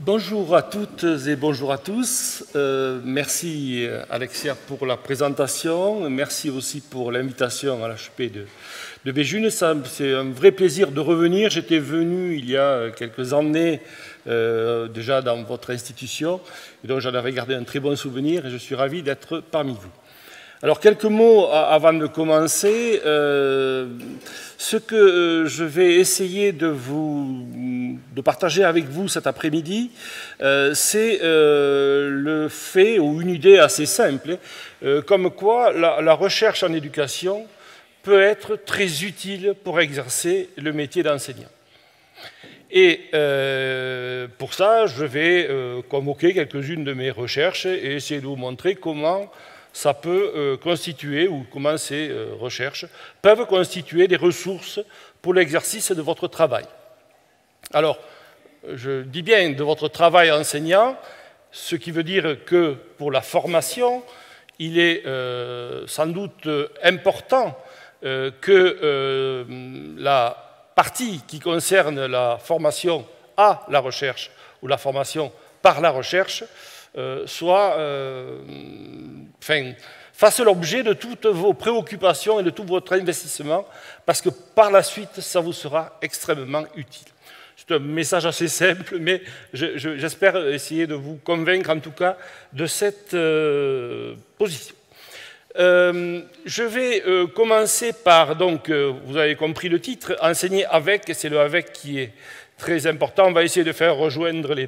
Bonjour à toutes et bonjour à tous. Merci Alexia pour la présentation. Merci aussi pour l'invitation à l'HEP de Béjune. C'est un vrai plaisir de revenir. J'étais venu il y a quelques années déjà dans votre institution. Et donc j'en avais gardé un très bon souvenir et je suis ravi d'être parmi vous. Alors, quelques mots avant de commencer. Ce que je vais essayer de partager avec vous cet après-midi, c'est le fait, ou une idée assez simple, comme quoi la recherche en éducation peut être très utile pour exercer le métier d'enseignant. Et pour ça, je vais convoquer quelques-unes de mes recherches et essayer de vous montrer comment ça peut constituer, ou comment ces recherches peuvent constituer des ressources pour l'exercice de votre travail. Alors, je dis bien de votre travail enseignant, ce qui veut dire que pour la formation, il est sans doute important que la partie qui concerne la formation à la recherche ou la formation par la recherche fasse l'objet de toutes vos préoccupations et de tout votre investissement, parce que par la suite, ça vous sera extrêmement utile. C'est un message assez simple, mais j'espère essayer de vous convaincre, en tout cas, de cette position. Je vais commencer par, donc, vous avez compris le titre, enseigner avec, et c'est le avec qui est très important. On va essayer de faire rejoindre les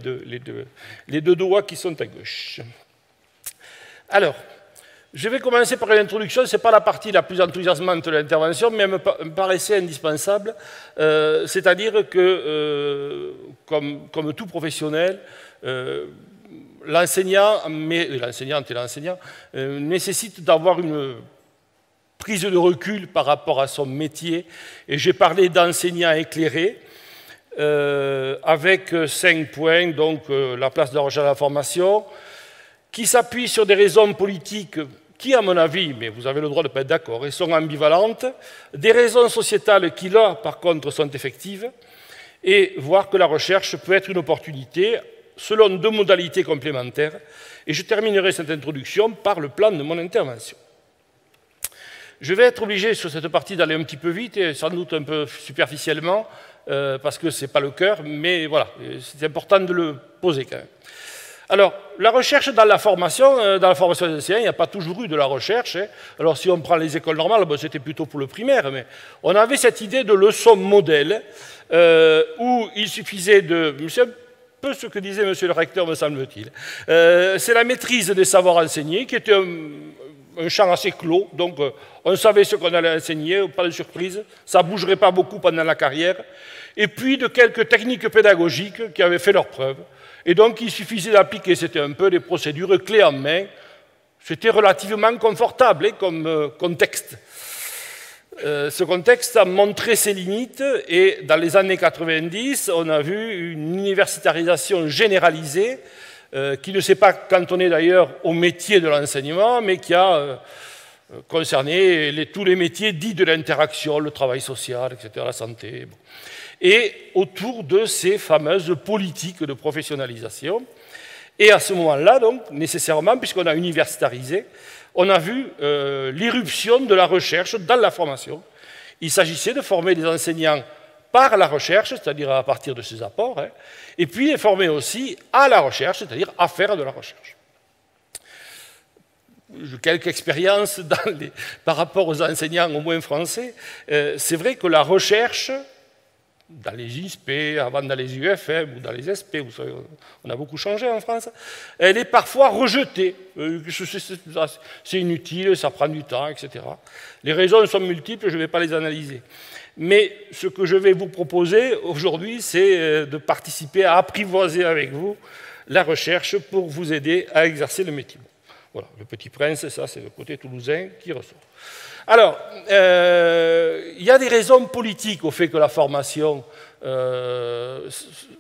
deux doigts qui sont à gauche. Alors, je vais commencer par une introduction. Ce n'est pas la partie la plus enthousiasmante de l'intervention, mais elle me paraissait indispensable. C'est-à-dire que, comme tout professionnel, l'enseignant, mais l'enseignante et l'enseignant, nécessitent d'avoir une prise de recul par rapport à son métier. Et j'ai parlé d'enseignant éclairé, avec 5 points, donc la place de la recherche et de la formation, qui s'appuient sur des raisons politiques qui, à mon avis, mais vous avez le droit de ne pas être d'accord, et sont ambivalentes, des raisons sociétales qui, là, par contre, sont effectives, et voir que la recherche peut être une opportunité selon 2 modalités complémentaires. Et je terminerai cette introduction par le plan de mon intervention. Je vais être obligé sur cette partie d'aller un petit peu vite, et sans doute un peu superficiellement, parce que ce n'est pas le cœur, mais voilà, c'est important de le poser quand même. Alors, la recherche dans la formation des enseignants, il n'y a pas toujours eu de la recherche. Alors, si on prend les écoles normales, bon, c'était plutôt pour le primaire, mais on avait cette idée de leçon modèle, où il suffisait de... C'est un peu ce que disait monsieur le recteur, me semble-t-il. C'est la maîtrise des savoirs enseignés, qui était un champ assez clos, donc on savait ce qu'on allait enseigner, pas de surprise, ça ne bougerait pas beaucoup pendant la carrière, et puis de quelques techniques pédagogiques qui avaient fait leurs preuves. Et donc il suffisait d'appliquer, c'était un peu des procédures clés en main, c'était relativement confortable comme contexte. Ce contexte a montré ses limites, et dans les années 90, on a vu une universitarisation généralisée, qui ne s'est pas cantonnée d'ailleurs au métier de l'enseignement, mais qui a concerné tous les métiers dits de l'interaction, le travail social, etc., la santé. Bon. Et autour de ces fameuses politiques de professionnalisation. Et à ce moment-là, donc, nécessairement, puisqu'on a universitarisé, on a vu l'irruption de la recherche dans la formation. Il s'agissait de former des enseignants par la recherche, c'est-à-dire à partir de ses apports, et puis les former aussi à la recherche, c'est-à-dire à faire de la recherche. J'ai quelques expériences par rapport aux enseignants, au moins français. C'est vrai que la recherche, dans les ISP, avant dans les UFM ou dans les SP, vous savez, on a beaucoup changé en France, elle est parfois rejetée. C'est inutile, ça prend du temps, etc. Les raisons sont multiples, je ne vais pas les analyser. Mais ce que je vais vous proposer aujourd'hui, c'est de participer à apprivoiser avec vous la recherche pour vous aider à exercer le métier. Voilà, le Petit Prince, ça c'est le côté toulousain qui ressort. Alors, il y a des raisons politiques au fait que la formation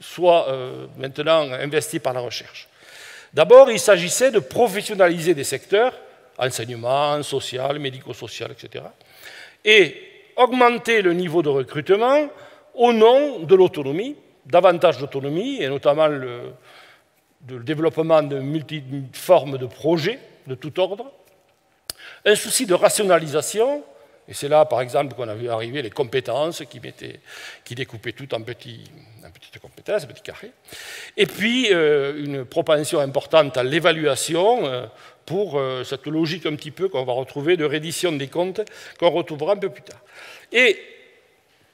soit maintenant investie par la recherche. D'abord, il s'agissait de professionnaliser des secteurs, enseignement, social, médico-social, etc. Et augmenter le niveau de recrutement au nom de l'autonomie, davantage d'autonomie, et notamment développement de multiples formes de projets de tout ordre, un souci de rationalisation, et c'est là, par exemple, qu'on a vu arriver les compétences qui découpaient tout en petites compétences, petits carrés, et puis une propension importante à l'évaluation pour cette logique un petit peu qu'on va retrouver de reddition des comptes, qu'on retrouvera un peu plus tard. Et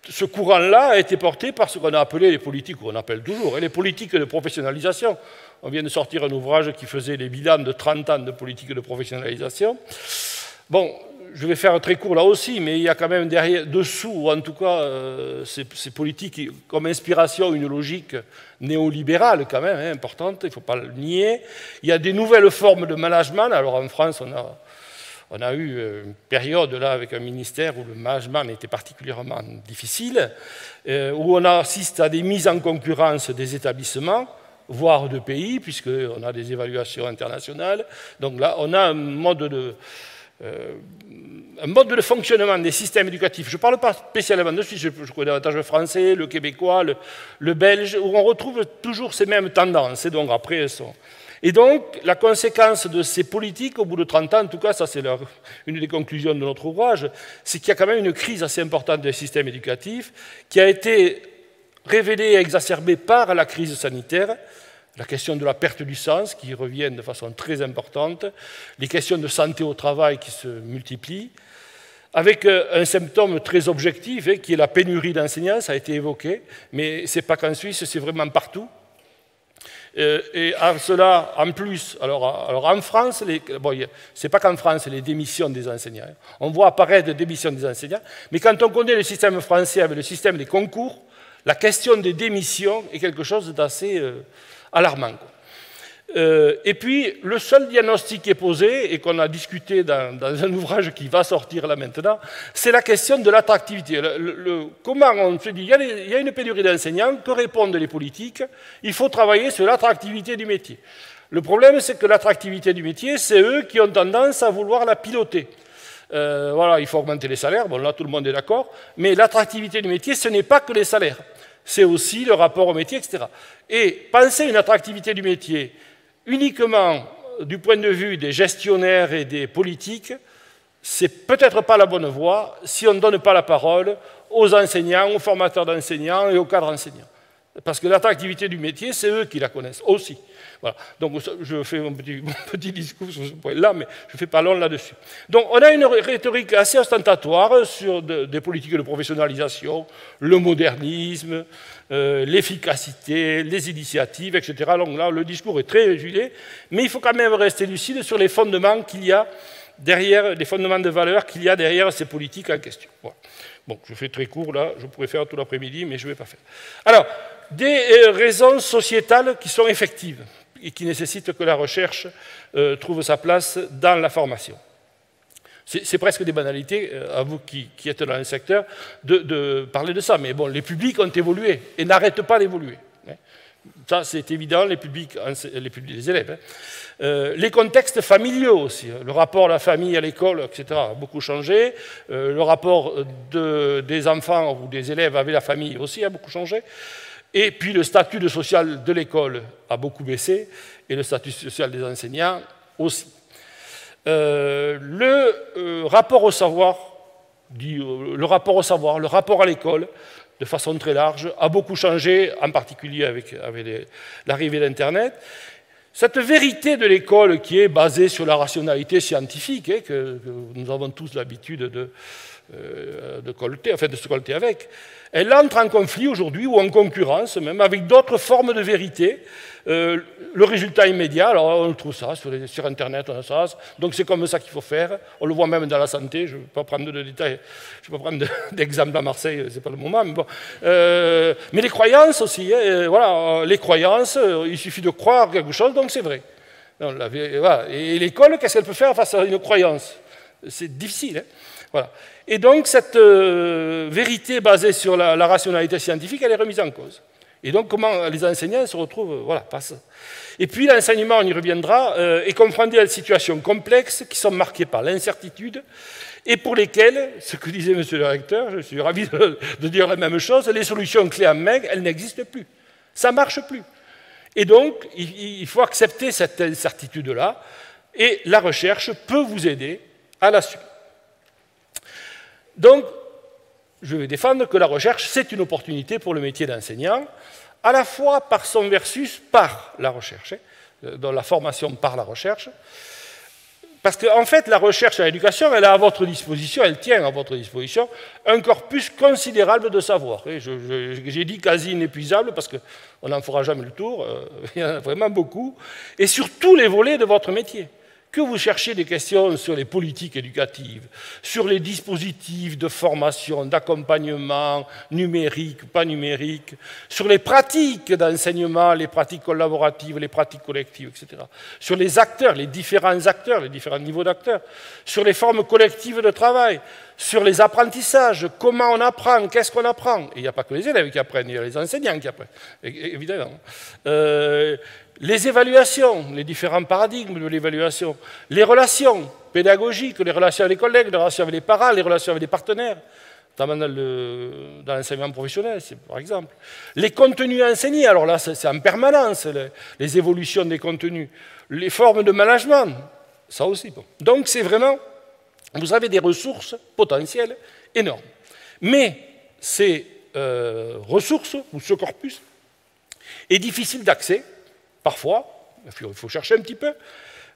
ce courant-là a été porté par ce qu'on a appelé les politiques, ou on appelle toujours, les politiques de professionnalisation. On vient de sortir un ouvrage qui faisait les bilans de 30 ans de politique de professionnalisation. Bon, je vais faire très court là aussi, mais il y a quand même derrière, dessous, ou en tout cas, ces politiques comme inspiration, une logique néolibérale quand même, importante, il ne faut pas le nier. Il y a des nouvelles formes de management. Alors en France, on a eu une période là avec un ministère où le management était particulièrement difficile, où on assiste à des mises en concurrence des établissements, voire de pays, puisqu'on a des évaluations internationales. Donc là, on a un mode de fonctionnement des systèmes éducatifs. Je ne parle pas spécialement de Suisse, je connais davantage le français, le québécois, le belge, où on retrouve toujours ces mêmes tendances. Et donc après, elles sont... Et donc, la conséquence de ces politiques, au bout de 30 ans, en tout cas, ça c'est une des conclusions de notre ouvrage, c'est qu'il y a quand même une crise assez importante des systèmes éducatifs qui a été révélée et exacerbée par la crise sanitaire, la question de la perte du sens qui revient de façon très importante, les questions de santé au travail qui se multiplient, avec un symptôme très objectif qui est la pénurie d'enseignants, ça a été évoqué, mais ce n'est pas qu'en Suisse, c'est vraiment partout. Et à cela, en plus, alors en France, c'est pas qu'en France, les démissions des enseignants. On voit apparaître des démissions des enseignants, mais quand on connaît le système français avec le système des concours, la question des démissions est quelque chose d'assez alarmant. Et puis, le seul diagnostic qui est posé, et qu'on a discuté dans un ouvrage qui va sortir là maintenant, c'est la question de l'attractivité. Comment on se dit, il y a une pénurie d'enseignants, que répondent les politiques? Il faut travailler sur l'attractivité du métier. Le problème, c'est que l'attractivité du métier, c'est eux qui ont tendance à vouloir la piloter. Voilà, il faut augmenter les salaires, bon là tout le monde est d'accord, mais l'attractivité du métier, ce n'est pas que les salaires, c'est aussi le rapport au métier, etc. Et penser une attractivité du métier uniquement du point de vue des gestionnaires et des politiques, c'est peut-être pas la bonne voie si on ne donne pas la parole aux enseignants, aux formateurs d'enseignants et aux cadres enseignants. Parce que l'attractivité du métier, c'est eux qui la connaissent aussi. Voilà. Donc je fais mon petit discours sur ce point-là, mais je ne fais pas long là-dessus. Donc on a une rhétorique assez ostentatoire sur des politiques de professionnalisation, le modernisme, l'efficacité, les initiatives, etc. Donc là, le discours est très régulé, mais il faut quand même rester lucide sur les fondements qu'il y a derrière, les fondements de valeur qu'il y a derrière ces politiques en question. Voilà. Bon, je fais très court là, je pourrais faire tout l'après-midi, mais je ne vais pas faire. Alors, des raisons sociétales qui sont effectives et qui nécessitent que la recherche trouve sa place dans la formation. C'est presque des banalités, à vous qui êtes dans le secteur, de parler de ça. Mais bon, les publics ont évolué et n'arrêtent pas d'évoluer. Ça, c'est évident, les élèves. Les contextes familiaux aussi. Le rapport à la famille, à l'école, etc. a beaucoup changé. Le rapport des enfants ou des élèves avec la famille aussi a beaucoup changé. Et puis le statut social de l'école a beaucoup baissé et le statut social des enseignants aussi. Le rapport au savoir, le rapport à l'école, de façon très large, a beaucoup changé, en particulier avec l'arrivée d'Internet. Cette vérité de l'école qui est basée sur la rationalité scientifique, que nous avons tous l'habitude de se colter avec, elle entre en conflit aujourd'hui, ou en concurrence même, avec d'autres formes de vérité. Le résultat immédiat, alors on trouve ça sur Internet, on a ça, donc c'est comme ça qu'il faut faire. On le voit même dans la santé, je ne vais pas prendre de détails, je ne vais pas prendre d'exemple à Marseille, ce n'est pas le moment, mais bon. Mais les croyances aussi, voilà, les croyances, il suffit de croire quelque chose, donc c'est vrai. Non, voilà. Et l'école, qu'est-ce qu'elle peut faire face à une croyance? C'est difficile, hein. Voilà. Et donc, cette vérité basée sur la rationalité scientifique, elle est remise en cause. Et donc, comment les enseignants se retrouvent, voilà, pas ça. Et puis, l'enseignement, on y reviendra, est confronté à des situations complexes qui sont marquées par l'incertitude et pour lesquelles, ce que disait M. le recteur, je suis ravi de dire la même chose, les solutions clés en main, elles n'existent plus. Ça ne marche plus. Et donc, il faut accepter cette incertitude-là, et la recherche peut vous aider à l'assumer. Donc, je vais défendre que la recherche, c'est une opportunité pour le métier d'enseignant, à la fois par son versus par la recherche, dans la formation par la recherche, parce qu'en fait, la recherche à l'éducation, elle a à votre disposition, elle tient à votre disposition un corpus considérable de savoir. J'ai dit quasi inépuisable, parce qu'on n'en fera jamais le tour, il y en a vraiment beaucoup, et sur tous les volets de votre métier. Que vous cherchiez des questions sur les politiques éducatives, sur les dispositifs de formation, d'accompagnement, numérique, pas numérique, sur les pratiques d'enseignement, les pratiques collaboratives, les pratiques collectives, etc. Sur les acteurs, les différents niveaux d'acteurs, sur les formes collectives de travail, sur les apprentissages, comment on apprend, qu'est-ce qu'on apprend. Et il n'y a pas que les élèves qui apprennent, il y a les enseignants qui apprennent, évidemment. Les évaluations, les différents paradigmes de l'évaluation, les relations pédagogiques, les relations avec les collègues, les relations avec les parents, les relations avec les partenaires, notamment dans l'enseignement professionnel, par exemple. Les contenus enseignés, alors là, c'est en permanence, les évolutions des contenus. Les formes de management, ça aussi. Bon. Donc, c'est vraiment, vous avez des ressources potentielles énormes. Mais ces ressources, ou ce corpus, est difficile d'accès. Parfois, il faut chercher un petit peu,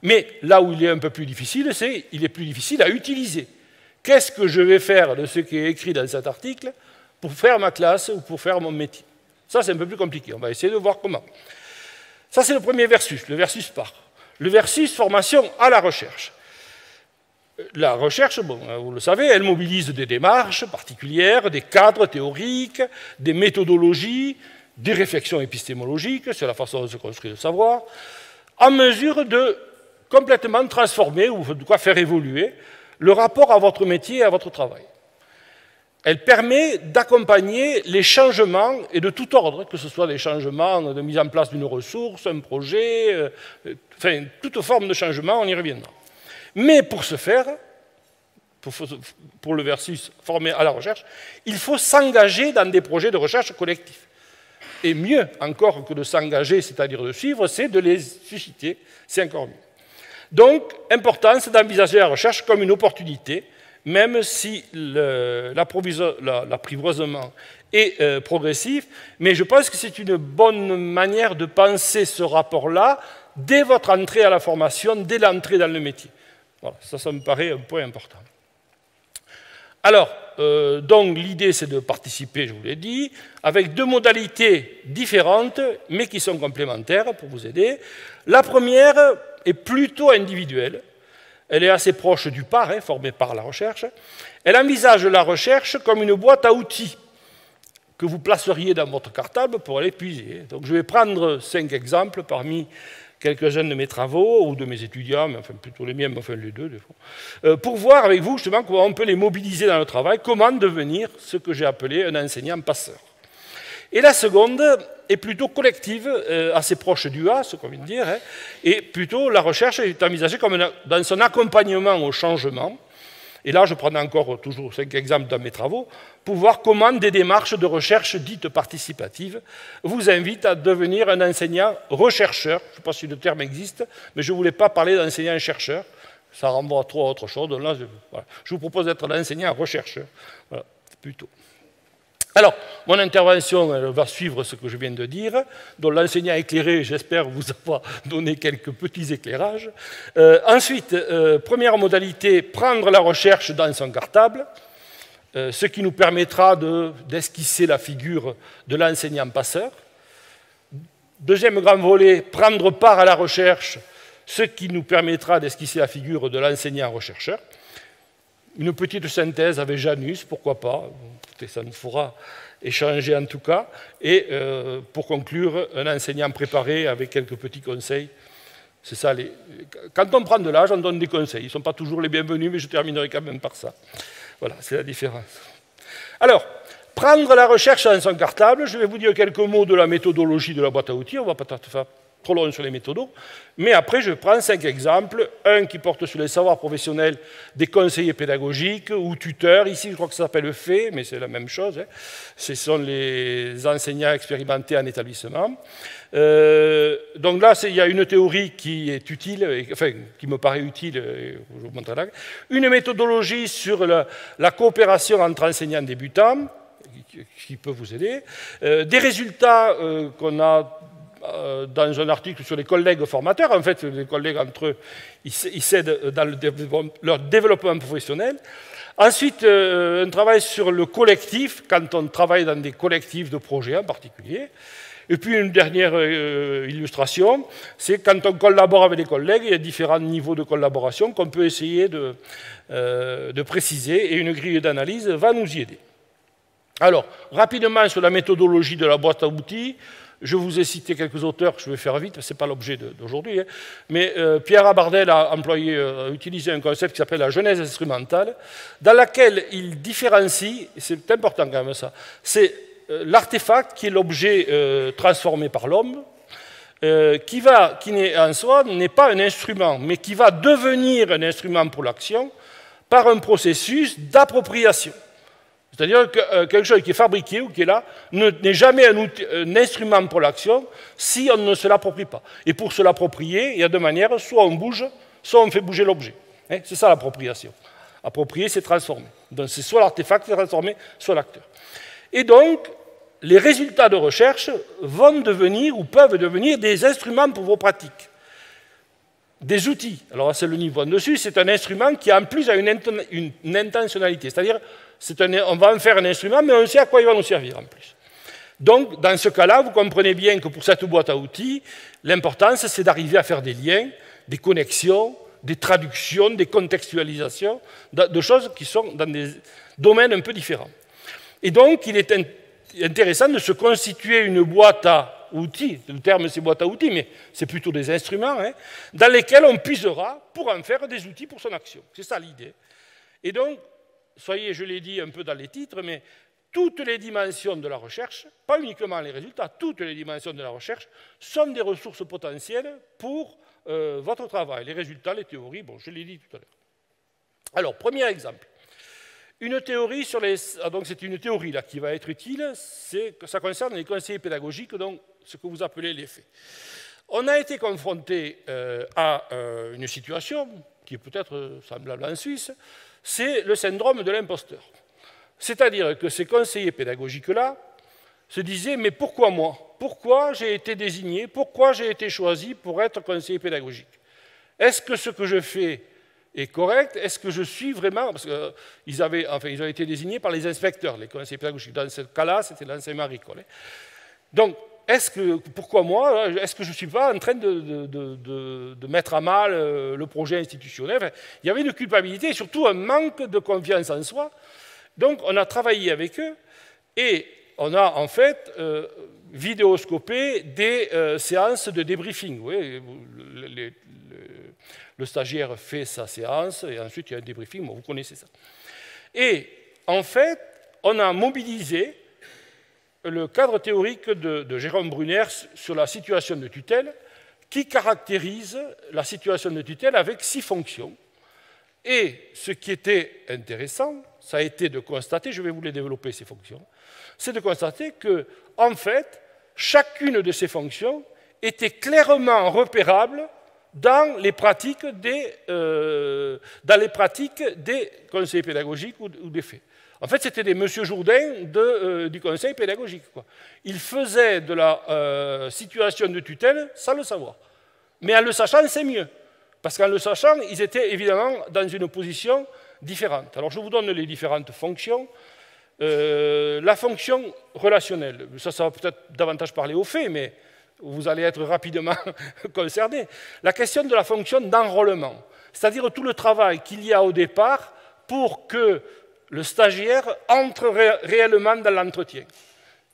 mais là où il est un peu plus difficile, c'est qu'il est plus difficile à utiliser. Qu'est-ce que je vais faire de ce qui est écrit dans cet article pour faire ma classe ou pour faire mon métier? Ça, c'est un peu plus compliqué. On va essayer de voir comment. Ça, c'est le premier versus, le versus par. Le versus formation à la recherche. La recherche, bon, vous le savez, elle mobilise des démarches particulières, des cadres théoriques, des méthodologies, des réflexions épistémologiques sur la façon de se construire le savoir, en mesure de complètement transformer, ou de quoi faire évoluer, le rapport à votre métier et à votre travail. Elle permet d'accompagner les changements, et de tout ordre, que ce soit des changements de mise en place d'une ressource, un projet, enfin, toute forme de changement, on y reviendra. Mais pour ce faire, pour le versus formé à la recherche, il faut s'engager dans des projets de recherche collectifs. Et mieux encore que de s'engager, c'est-à-dire de suivre, c'est de les susciter, c'est encore mieux. Donc, importance d'envisager la recherche comme une opportunité, même si l'apprivoisement est progressif, mais je pense que c'est une bonne manière de penser ce rapport-là dès votre entrée à la formation, dès l'entrée dans le métier. Voilà, ça me paraît un point important. Alors, donc l'idée c'est de participer, je vous l'ai dit, avec deux modalités différentes, mais qui sont complémentaires pour vous aider. La première est plutôt individuelle. Elle est assez proche du par, formé par la recherche. Elle envisage la recherche comme une boîte à outils que vous placeriez dans votre cartable pour aller puiser. Donc je vais prendre 5 exemples parmi quelques-uns de mes travaux ou de mes étudiants, mais enfin plutôt les miens, mais enfin les deux, des fois, pour voir avec vous justement comment on peut les mobiliser dans le travail, comment devenir ce que j'ai appelé un enseignant passeur. Et la seconde est plutôt collective, assez proche du A, ce qu'on vient de dire, et plutôt la recherche est envisagée comme dans son accompagnement au changement. Et là, je prends encore toujours 5 exemples dans mes travaux, pour voir comment des démarches de recherche dites participatives vous invitent à devenir un enseignant rechercheur. Je ne sais pas si le terme existe, mais je ne voulais pas parler d'enseignant-chercheur. Ça renvoie trop à autre chose. Donc là, je vous propose d'être l'enseignant rechercheur. Voilà, plutôt. Alors, mon intervention elle va suivre ce que je viens de dire, dont l'enseignant éclairé, j'espère vous avoir donné quelques petits éclairages. Ensuite, première modalité, prendre la recherche dans son cartable, ce qui nous permettra d'esquisser la figure de l'enseignant passeur. Deuxième grand volet, prendre part à la recherche, ce qui nous permettra d'esquisser la figure de l'enseignant rechercheur. Une petite synthèse avec Janus, pourquoi pas, ça nous fera échanger en tout cas. Et pour conclure, un enseignant préparé avec quelques petits conseils. C'est ça, quand on prend de l'âge, on donne des conseils. Ils ne sont pas toujours les bienvenus, mais je terminerai quand même par ça. Voilà, c'est la différence. Alors, prendre la recherche dans son cartable, je vais vous dire quelques mots de la méthodologie de la boîte à outils. On va peut-être trop long sur les méthodos. Mais après, je prends 5 exemples. Un qui porte sur les savoirs professionnels des conseillers pédagogiques ou tuteurs. Ici, je crois que ça s'appelle FE, mais c'est la même chose. Hein. Ce sont les enseignants expérimentés en établissement. Donc là, il y a une théorie qui est utile, enfin, qui me paraît utile, je vous montrerai là. Une méthodologie sur la coopération entre enseignants débutants, qui peut vous aider. Des résultats qu'on a dans un article sur les collègues formateurs. En fait, les collègues entre eux, ils s'aident dans leur développement professionnel. Ensuite, un travail sur le collectif, quand on travaille dans des collectifs de projets en particulier. Et puis une dernière illustration, c'est quand on collabore avec des collègues, il y a différents niveaux de collaboration qu'on peut essayer de préciser, et une grille d'analyse va nous y aider. Alors, rapidement sur la méthodologie de la boîte à outils, je vous ai cité quelques auteurs, je vais faire vite, ce n'est pas l'objet d'aujourd'hui, hein, mais Pierre Abardel a utilisé un concept qui s'appelle la genèse instrumentale, dans laquelle il différencie, c'est important quand même ça, c'est l'artefact qui est l'objet transformé par l'homme, qui en soi n'est pas un instrument, mais qui va devenir un instrument pour l'action par un processus d'appropriation. C'est-à-dire que quelque chose qui est fabriqué ou qui est là n'est jamais un instrument pour l'action si on ne se l'approprie pas. Et pour se l'approprier, il y a deux manières, soit on bouge, soit on fait bouger l'objet. Hein, c'est ça l'appropriation. Approprier, c'est transformer. Donc c'est soit l'artefact qui est transformé, soit l'acteur. Et donc, les résultats de recherche vont devenir ou peuvent devenir des instruments pour vos pratiques. Des outils. Alors c'est le niveau en dessus, c'est un instrument qui en plus a une intentionnalité. C'est-à-dire, on va en faire un instrument, mais on sait à quoi il va nous servir en plus. Donc, dans ce cas-là, vous comprenez bien que pour cette boîte à outils, l'importance, c'est d'arriver à faire des liens, des connexions, des traductions, des contextualisations, de choses qui sont dans des domaines un peu différents. Et donc, il est intéressant de se constituer une boîte à outils, le terme c'est boîte à outils, mais c'est plutôt des instruments, hein, dans lesquels on puisera pour en faire des outils pour son action. C'est ça l'idée. Et donc, soyez, je l'ai dit un peu dans les titres, mais toutes les dimensions de la recherche, pas uniquement les résultats, toutes les dimensions de la recherche sont des ressources potentielles pour votre travail. Les résultats, les théories, bon, je l'ai dit tout à l'heure. Alors, premier exemple. Une théorie sur les... donc c'est une théorie là, qui va être utile, ça concerne les conseillers pédagogiques, donc ce que vous appelez les faits. On a été confronté à une situation qui est peut-être semblable en Suisse, c'est le syndrome de l'imposteur. C'est-à-dire que ces conseillers pédagogiques-là se disaient « mais pourquoi moi? Pourquoi j'ai été désigné? Pourquoi j'ai été choisi pour être conseiller pédagogique? Est-ce que ce que je fais est correct? Est-ce que je suis vraiment... » Parce qu'ils ont été désignés par les inspecteurs, les conseillers pédagogiques. Dans ce cas-là, c'était l'enseignement agricole. Donc, pourquoi moi? Est-ce que je ne suis pas en train de mettre à mal le projet institutionnel? Enfin, il y avait une culpabilité et surtout un manque de confiance en soi. Donc, on a travaillé avec eux et on a en fait vidéoscopé des séances de débriefing. Oui, le stagiaire fait sa séance et ensuite il y a un débriefing, bon, vous connaissez ça. Et en fait, on a mobilisé le cadre théorique de Jérôme Brunner sur la situation de tutelle qui caractérise la situation de tutelle avec 6 fonctions. Et ce qui était intéressant, ça a été de constater, je vais vous les développer ces fonctions, c'est de constater que, en fait, chacune de ces fonctions était clairement repérable dans les pratiques des conseillers pédagogiques ou des faits. En fait, c'était des monsieur Jourdain du conseil pédagogique, quoi. Ils faisaient de la situation de tutelle sans le savoir. Mais en le sachant, c'est mieux. Parce qu'en le sachant, ils étaient évidemment dans une position différente. Alors, je vous donne les différentes fonctions. La fonction relationnelle, ça va peut-être davantage parler aux faits, mais vous allez être rapidement concerné. La question de la fonction d'enrôlement, c'est-à-dire tout le travail qu'il y a au départ pour que le stagiaire entre réellement dans l'entretien.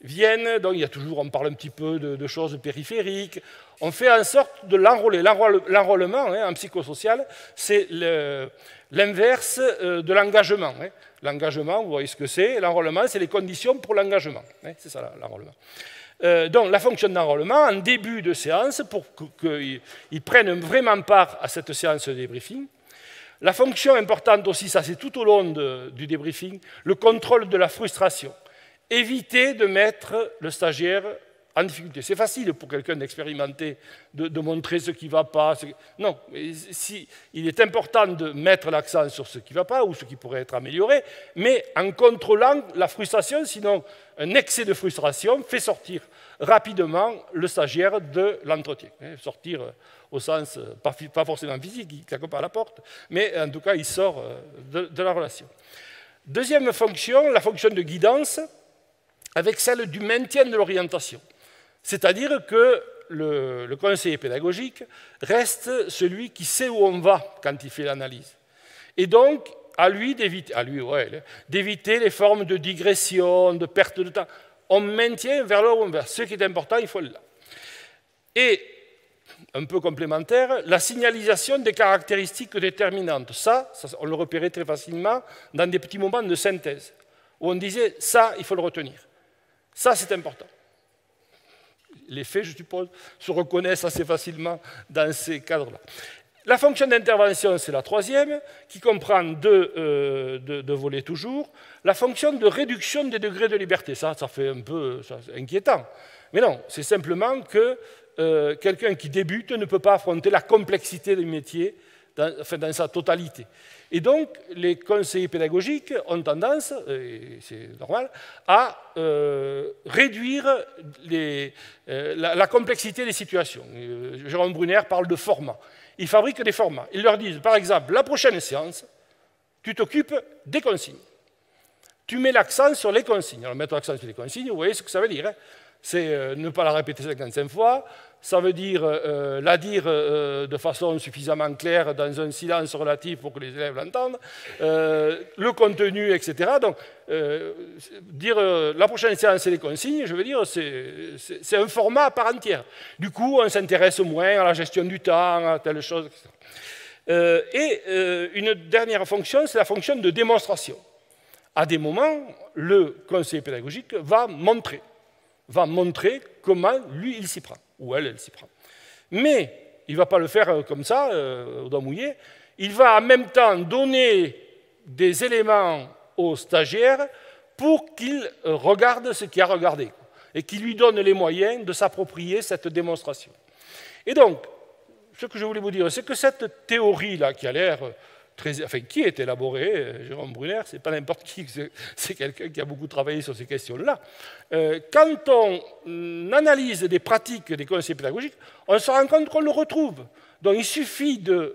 Donc il y a toujours, on parle un petit peu de choses périphériques, on fait en sorte de l'enrôler. L'enrôlement, en psychosocial, c'est l'inverse de l'engagement. L'engagement, vous voyez ce que c'est, l'enrôlement, c'est les conditions pour l'engagement. C'est ça l'enrôlement. Donc la fonction d'enrôlement, en début de séance, pour qu'ils prennent vraiment part à cette séance de débriefing. La fonction importante aussi, ça c'est tout au long du débriefing, le contrôle de la frustration. Éviter de mettre le stagiaire en difficulté. C'est facile pour quelqu'un d'expérimenter, de montrer ce qui ne va pas. Non, il est important de mettre l'accent sur ce qui ne va pas ou ce qui pourrait être amélioré, mais en contrôlant la frustration, sinon un excès de frustration fait sortir rapidement le stagiaire de l'entretien. Sortir au sens, pas forcément physique, il ne claque pas à la porte, mais en tout cas, il sort de la relation. Deuxième fonction, la fonction de guidance, avec celle du maintien de l'orientation. C'est-à-dire que le conseiller pédagogique reste celui qui sait où on va quand il fait l'analyse. Et donc, à lui d'éviter les formes de digression, de perte de temps. On maintient vers là où on va. Ce qui est important, il faut le là. Et, un peu complémentaire, la signalisation des caractéristiques déterminantes. Ça, on le repérait très facilement dans des petits moments de synthèse, où on disait, ça, il faut le retenir. Ça, c'est important. Les faits, je suppose, se reconnaissent assez facilement dans ces cadres-là. La fonction d'intervention, c'est la troisième, qui comprend deux volets toujours. La fonction de réduction des degrés de liberté, ça fait un peu inquiétant. Mais non, c'est simplement que quelqu'un qui débute ne peut pas affronter la complexité du métier dans sa totalité. Et donc, les conseillers pédagogiques ont tendance, et c'est normal, à réduire la complexité des situations. Jérôme Brunner parle de formats. Ils fabriquent des formats. Ils leur disent, par exemple, la prochaine séance, tu t'occupes des consignes. Tu mets l'accent sur les consignes. Alors, mettre l'accent sur les consignes, vous voyez ce que ça veut dire. Hein, c'est ne pas la répéter 55 fois. Ça veut dire la dire de façon suffisamment claire dans un silence relatif pour que les élèves l'entendent. Le contenu, etc. Donc, dire la prochaine séance, c'est les consignes, je veux dire, c'est un format à part entière. Du coup, on s'intéresse moins à la gestion du temps, à telle chose, etc. Une dernière fonction, c'est la fonction de démonstration. À des moments, le conseiller pédagogique va montrer comment lui, il s'y prend, ou elle s'y prend. Mais il ne va pas le faire comme ça, au doigt mouillé. Il va en même temps donner des éléments aux stagiaires pour qu'il regarde ce qu'il a regardé et qu'il lui donne les moyens de s'approprier cette démonstration. Et donc, ce que je voulais vous dire, c'est que cette théorie-là qui a l'air qui est élaborée, Jérôme Brunner, c'est pas n'importe qui, c'est quelqu'un qui a beaucoup travaillé sur ces questions-là. Quand on analyse des pratiques des conseillers pédagogiques, on se rend compte qu'on le retrouve. Donc il suffit de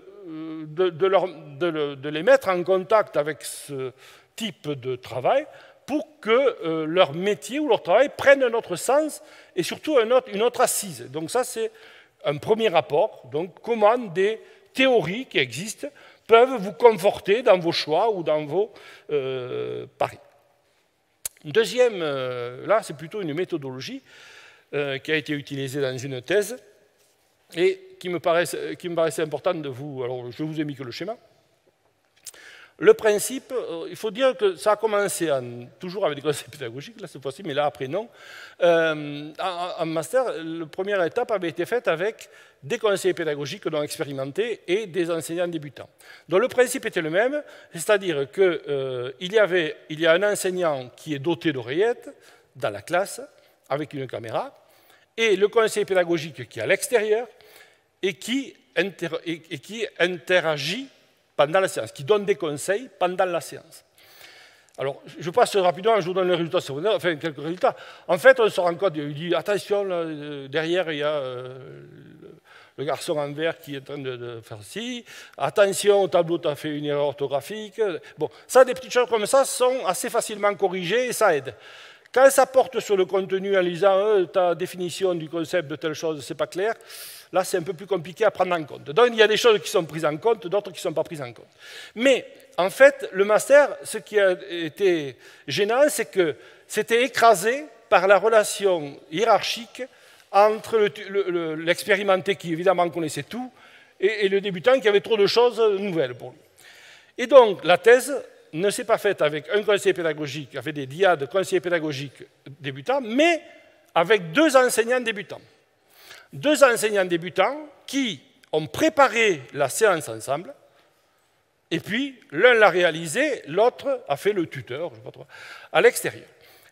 les mettre en contact avec ce type de travail pour que leur métier ou leur travail prenne un autre sens et surtout une autre assise. Donc ça, c'est un premier rapport. Donc comment des théories qui existent peuvent vous conforter dans vos choix ou dans vos paris. Deuxième, là, c'est plutôt une méthodologie qui a été utilisée dans une thèse et qui me paraissait importante de vous... Alors, je vous ai mis que le schéma. Le principe, il faut dire que ça a commencé toujours avec des conseils pédagogiques, là, cette fois-ci, mais là, après, non. En master, la première étape avait été faite avec des conseillers pédagogiques non expérimentés et des enseignants débutants. Donc, le principe était le même, c'est-à-dire qu'il y a un enseignant qui est doté d'oreillettes dans la classe, avec une caméra, et le conseiller pédagogique qui est à l'extérieur et qui interagit pendant la séance, qui donne des conseils pendant la séance. Alors, je passe rapidement, je vous donne les résultats secondaires, enfin, quelques résultats. En fait, on se rend compte, il dit, attention, là, derrière, il y a le garçon en vert qui est en train de faire ci. Attention, au tableau, tu as fait une erreur orthographique. Bon, ça, des petites choses comme ça sont assez facilement corrigées et ça aide. Quand ça porte sur le contenu en lisant ta définition du concept de telle chose, c'est pas clair, là, c'est un peu plus compliqué à prendre en compte. Donc, il y a des choses qui sont prises en compte, d'autres qui ne sont pas prises en compte. Mais, en fait, le master, ce qui a été gênant, c'est que c'était écrasé par la relation hiérarchique entre l'expérimenté qui, évidemment, connaissait tout, et le débutant qui avait trop de choses nouvelles pour lui. Et donc, la thèse ne s'est pas faite avec un conseiller pédagogique, qui a fait des diades conseillers pédagogiques débutants, mais avec 2 enseignants débutants. 2 enseignants débutants qui ont préparé la séance ensemble, et puis l'un l'a réalisé, l'autre a fait le tuteur, je sais pas trop, à l'extérieur.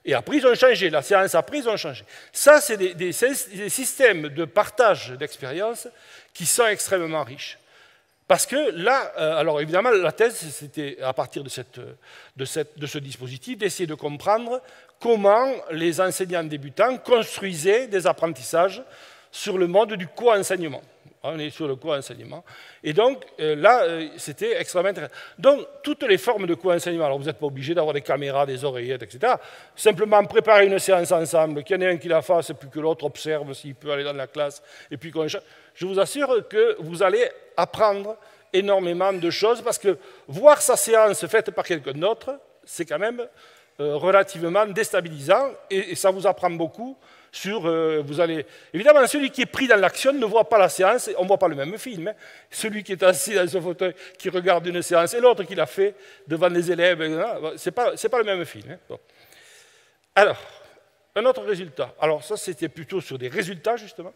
Et après, ils ont changé. La séance après, ils ont changé. Ça, c'est des systèmes de partage d'expérience qui sont extrêmement riches. Parce que là, alors évidemment, la thèse, c'était à partir de ce dispositif d'essayer de comprendre comment les enseignants débutants construisaient des apprentissages sur le mode du co-enseignement. On est sur le co-enseignement. Et donc, là, c'était extrêmement intéressant. Donc, toutes les formes de co-enseignement, alors vous n'êtes pas obligé d'avoir des caméras, des oreillettes, etc. Simplement préparer une séance ensemble, qu'il y en ait un qui la fasse, puis que l'autre observe s'il peut aller dans la classe, et puis je vous assure que vous allez apprendre énormément de choses, parce que voir sa séance faite par quelqu'un d'autre, c'est quand même relativement déstabilisant, et ça vous apprend beaucoup sur... vous allez... Évidemment, celui qui est pris dans l'action ne voit pas la séance, on ne voit pas le même film. Hein. Celui qui est assis dans son fauteuil, qui regarde une séance, et l'autre qui l'a fait devant des élèves, ce n'est pas le même film. Hein. Bon. Alors, un autre résultat. Alors ça, c'était plutôt sur des résultats, justement.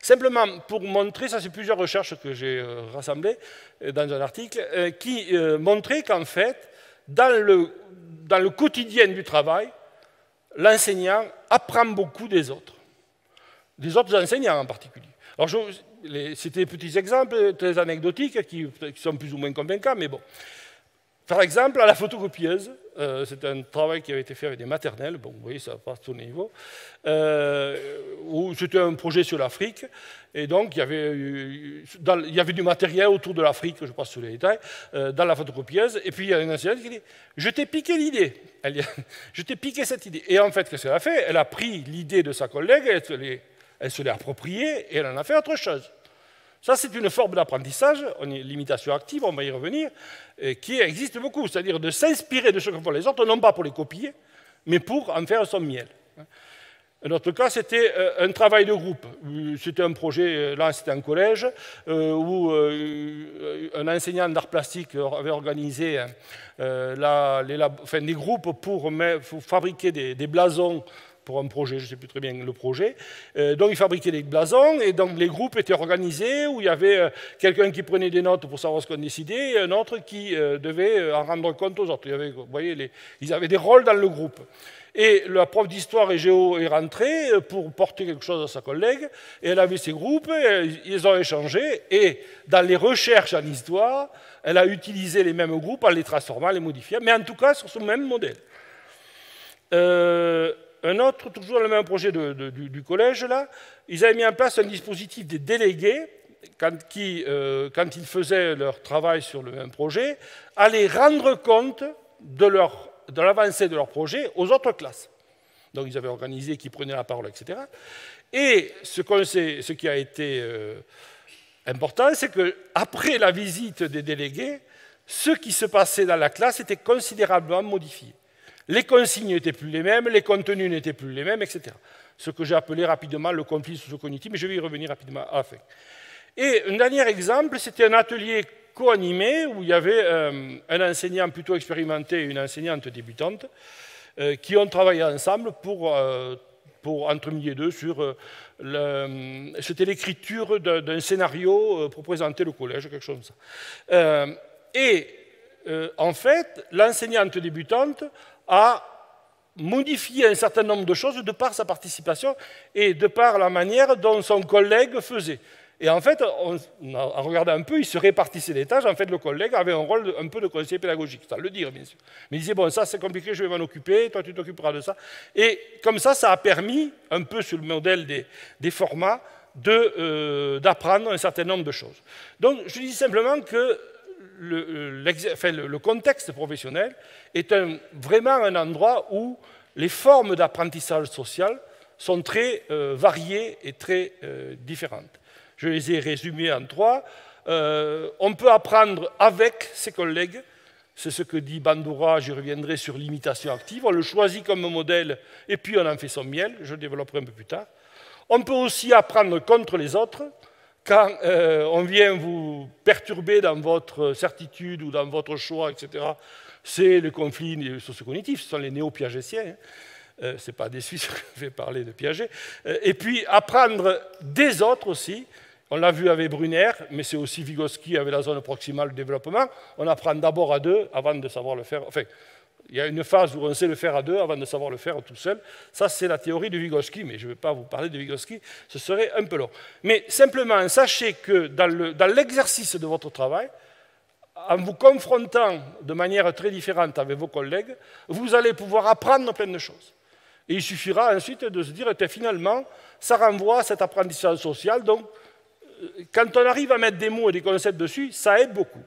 Simplement, pour montrer, ça c'est plusieurs recherches que j'ai rassemblées dans un article, qui montraient qu'en fait, dans le quotidien du travail, l'enseignant apprend beaucoup des autres enseignants en particulier. Alors, c'était des petits exemples très anecdotiques qui sont plus ou moins convaincants, mais bon. Par exemple, à la photocopieuse, c'est un travail qui avait été fait avec des maternelles, bon, vous voyez, ça passe à tous les niveaux, où c'était un projet sur l'Afrique, et donc il y avait du matériel autour de l'Afrique, je passe sur les détails, dans la photocopieuse, et puis il y a une enseignante qui dit « Je t'ai piqué l'idée, je t'ai piqué cette idée ». Et en fait, qu'est-ce qu'elle a fait? Elle a pris l'idée de sa collègue, elle se l'est appropriée, et elle en a fait autre chose. Ça, c'est une forme d'apprentissage, l'imitation active, on va y revenir, qui existe beaucoup, c'est-à-dire de s'inspirer de ce que font les autres, non pas pour les copier, mais pour en faire son miel. Un autre cas, c'était un travail de groupe. C'était un projet, là c'était un collège, où un enseignant d'art plastique avait organisé des groupes pour fabriquer des blasons pour un projet, je ne sais plus très bien le projet. Donc, ils fabriquaient des blasons, et donc les groupes étaient organisés, où il y avait quelqu'un qui prenait des notes pour savoir ce qu'on décidait, et un autre qui devait en rendre compte aux autres. Vous voyez, ils avaient des rôles dans le groupe. Et la prof d'histoire et géo est rentrée pour porter quelque chose à sa collègue, et elle a vu ces groupes, ils ont échangé, et dans les recherches en histoire, elle a utilisé les mêmes groupes en les transformant, les modifiant, mais en tout cas sur ce même modèle. Un autre, toujours le même projet du collège, là, ils avaient mis en place un dispositif des délégués, quand ils faisaient leur travail sur le même projet, allaient rendre compte de l'avancée de leur projet aux autres classes. Donc ils avaient organisé qui prenaient la parole, etc. Et ce qui a été important, c'est qu'après la visite des délégués, ce qui se passait dans la classe était considérablement modifié. Les consignes n'étaient plus les mêmes, les contenus n'étaient plus les mêmes, etc. Ce que j'ai appelé rapidement le conflit socio-cognitif, mais je vais y revenir rapidement à la fin. Et un dernier exemple, c'était un atelier co-animé où il y avait un enseignant plutôt expérimenté et une enseignante débutante qui ont travaillé ensemble pour entre midi et deux sur c'était l'écriture d'un scénario pour présenter le collège, quelque chose comme ça. En fait, l'enseignante débutante a modifié un certain nombre de choses de par sa participation et de par la manière dont son collègue faisait. Et en fait, en regardant un peu, il se répartissait les tâches. En fait, le collègue avait un rôle un peu de conseiller pédagogique, sans le dire, bien sûr. Mais il disait, bon, ça c'est compliqué, je vais m'en occuper, toi tu t'occuperas de ça. Et comme ça a permis, un peu sur le modèle des formats, d'apprendre un certain nombre de choses. Donc, je dis simplement que le contexte professionnel est vraiment un endroit où les formes d'apprentissage social sont très variées et très différentes. Je les ai résumées en 3. On peut apprendre avec ses collègues, c'est ce que dit Bandura, j'y reviendrai sur l'imitation active. On le choisit comme modèle et puis on en fait son miel, je le développerai un peu plus tard. On peut aussi apprendre contre les autres. Quand on vient vous perturber dans votre certitude ou dans votre choix, etc., c'est le conflit socio-cognitif, ce sont les néo-piagétiens. Ce n'est pas des Suisses que je vais parler de Piaget. Et puis apprendre des autres aussi. On l'a vu avec Brunner, mais c'est aussi Vygotsky avec la zone proximale du développement. On apprend d'abord à deux avant de savoir le faire. Enfin, il y a une phase où on sait le faire à deux avant de savoir le faire tout seul. Ça, c'est la théorie de Vygotsky, mais je ne vais pas vous parler de Vygotsky, ce serait un peu long. Mais simplement, sachez que dans l'exercice de votre travail, en vous confrontant de manière très différente avec vos collègues, vous allez pouvoir apprendre plein de choses. Et il suffira ensuite de se dire que finalement, ça renvoie à cet apprentissage social. Donc, quand on arrive à mettre des mots et des concepts dessus, ça aide beaucoup.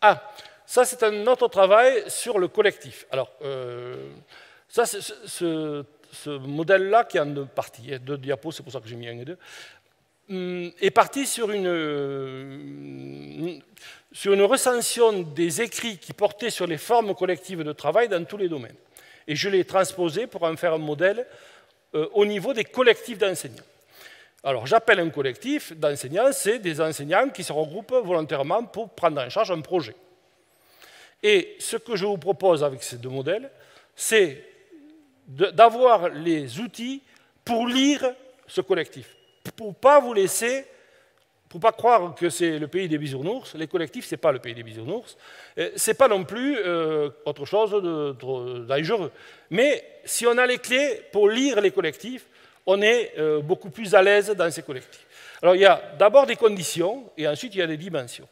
Ah, ça c'est un autre travail sur le collectif. Alors, ça, ce modèle-là, qui est en deux parties, il y a 2 diapos, c'est pour ça que j'ai mis 1 et 2, est parti sur une recension des écrits qui portaient sur les formes collectives de travail dans tous les domaines. Et je l'ai transposé pour en faire un modèle au niveau des collectifs d'enseignants. Alors, j'appelle un collectif d'enseignants, c'est des enseignants qui se regroupent volontairement pour prendre en charge un projet. Et ce que je vous propose avec ces 2 modèles, c'est d'avoir les outils pour lire ce collectif. Pour ne pas vous laisser, pour ne pas croire que c'est le pays des bisounours, les collectifs, ce n'est pas le pays des bisounours, ce n'est pas non plus autre chose de dangereux. Mais si on a les clés pour lire les collectifs, on est beaucoup plus à l'aise dans ces collectifs. Alors, il y a d'abord des conditions, et ensuite, il y a des dimensions.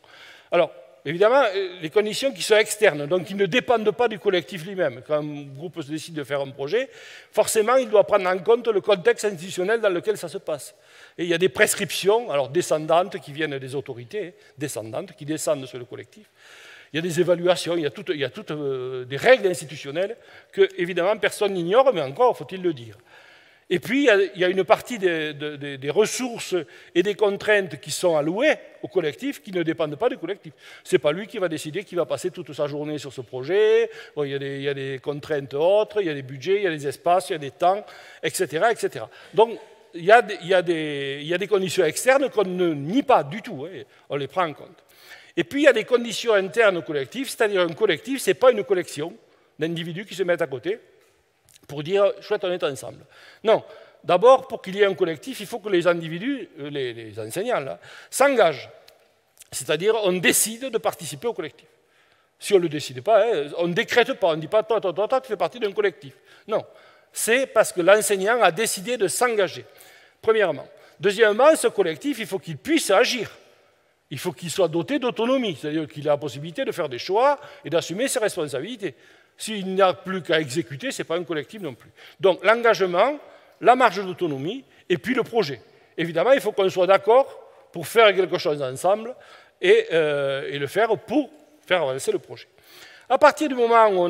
Alors, évidemment, les conditions qui sont externes, donc qui ne dépendent pas du collectif lui-même. Quand un groupe se décide de faire un projet, forcément, il doit prendre en compte le contexte institutionnel dans lequel ça se passe. Et il y a des prescriptions, alors descendantes, qui viennent des autorités, descendantes, qui descendent sur le collectif. Il y a des évaluations, il y a toutes des règles institutionnelles que, évidemment, personne n'ignore, mais encore faut-il le dire. Et puis, il y a une partie des ressources et des contraintes qui sont allouées au collectif qui ne dépendent pas du collectif. Ce n'est pas lui qui va décider qui va passer toute sa journée sur ce projet. Bon, il y a des contraintes autres, il y a des budgets, il y a des espaces, il y a des temps, etc. etc. Donc, il y a des conditions externes qu'on ne nie pas du tout, hein, on les prend en compte. Et puis, il y a des conditions internes au collectif, c'est-à-dire un collectif, ce n'est pas une collection d'individus qui se mettent à côté pour dire « chouette, on est ensemble ». Non, d'abord, pour qu'il y ait un collectif, il faut que les individus, les enseignants, s'engagent. C'est-à-dire, on décide de participer au collectif. Si on ne le décide pas, hein, on ne décrète pas, on ne dit pas « toi, tu fais partie d'un collectif ». Non, c'est parce que l'enseignant a décidé de s'engager, premièrement. Deuxièmement, ce collectif, il faut qu'il puisse agir. Il faut qu'il soit doté d'autonomie, c'est-à-dire qu'il ait la possibilité de faire des choix et d'assumer ses responsabilités. S'il n'y a plus qu'à exécuter, ce n'est pas un collectif non plus. Donc l'engagement, la marge d'autonomie et puis le projet. Évidemment, il faut qu'on soit d'accord pour faire quelque chose ensemble et le faire pour faire avancer le projet. À partir du moment où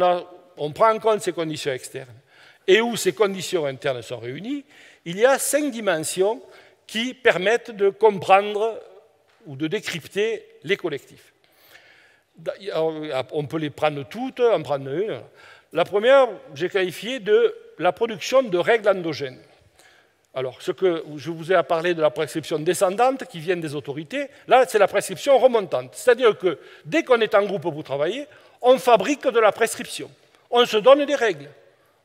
on prend en compte ces conditions externes et où ces conditions internes sont réunies, il y a 5 dimensions qui permettent de comprendre ou de décrypter les collectifs. On peut les prendre toutes, en prendre une. La première, j'ai qualifié de la production de règles endogènes. Alors, ce que je vous ai parlé de la prescription descendante qui vient des autorités, là, c'est la prescription remontante. C'est-à-dire que dès qu'on est en groupe pour travailler, on fabrique de la prescription. On se donne des règles.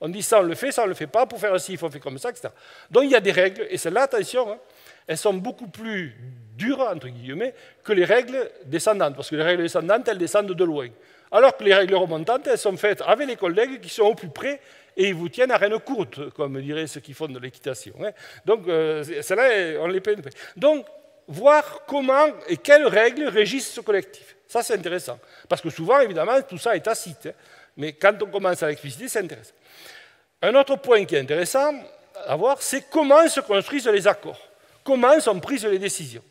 On dit ça, on le fait, ça, on ne le fait pas, pour faire ci, il faut faire comme ça, etc. Donc, il y a des règles, et celles-là, attention, hein, elles sont beaucoup plus dures, entre guillemets, que les règles descendantes, parce que les règles descendantes, elles descendent de loin. Alors que les règles remontantes, elles sont faites avec les collègues qui sont au plus près et ils vous tiennent à rêne courte, comme diraient ceux qui font de l'équitation. Hein. Donc, celles-là, on les paye. Donc, voir comment et quelles règles régissent ce collectif. Ça, c'est intéressant. Parce que souvent, évidemment, tout ça est tacite. Hein. Mais quand on commence à l'expliciter, c'est intéressant. Un autre point qui est intéressant à voir, c'est comment se construisent les accords. Comment sont prises les décisions.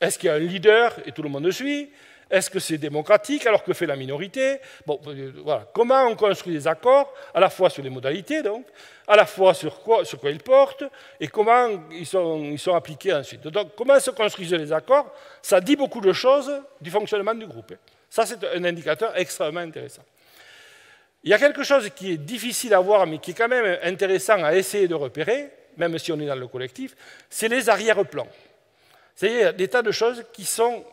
Est-ce qu'il y a un leader et tout le monde suit? Est-ce que c'est démocratique alors que fait la minorité? Bon, voilà. Comment on construit des accords, à la fois sur les modalités, donc, à la fois sur quoi ils portent, et comment ils sont appliqués ensuite. Donc, comment se construisent les accords? Ça dit beaucoup de choses du fonctionnement du groupe. Ça, c'est un indicateur extrêmement intéressant. Il y a quelque chose qui est difficile à voir, mais qui est quand même intéressant à essayer de repérer, même si on est dans le collectif, c'est les arrière-plans. C'est-à-dire des tas de choses qui sont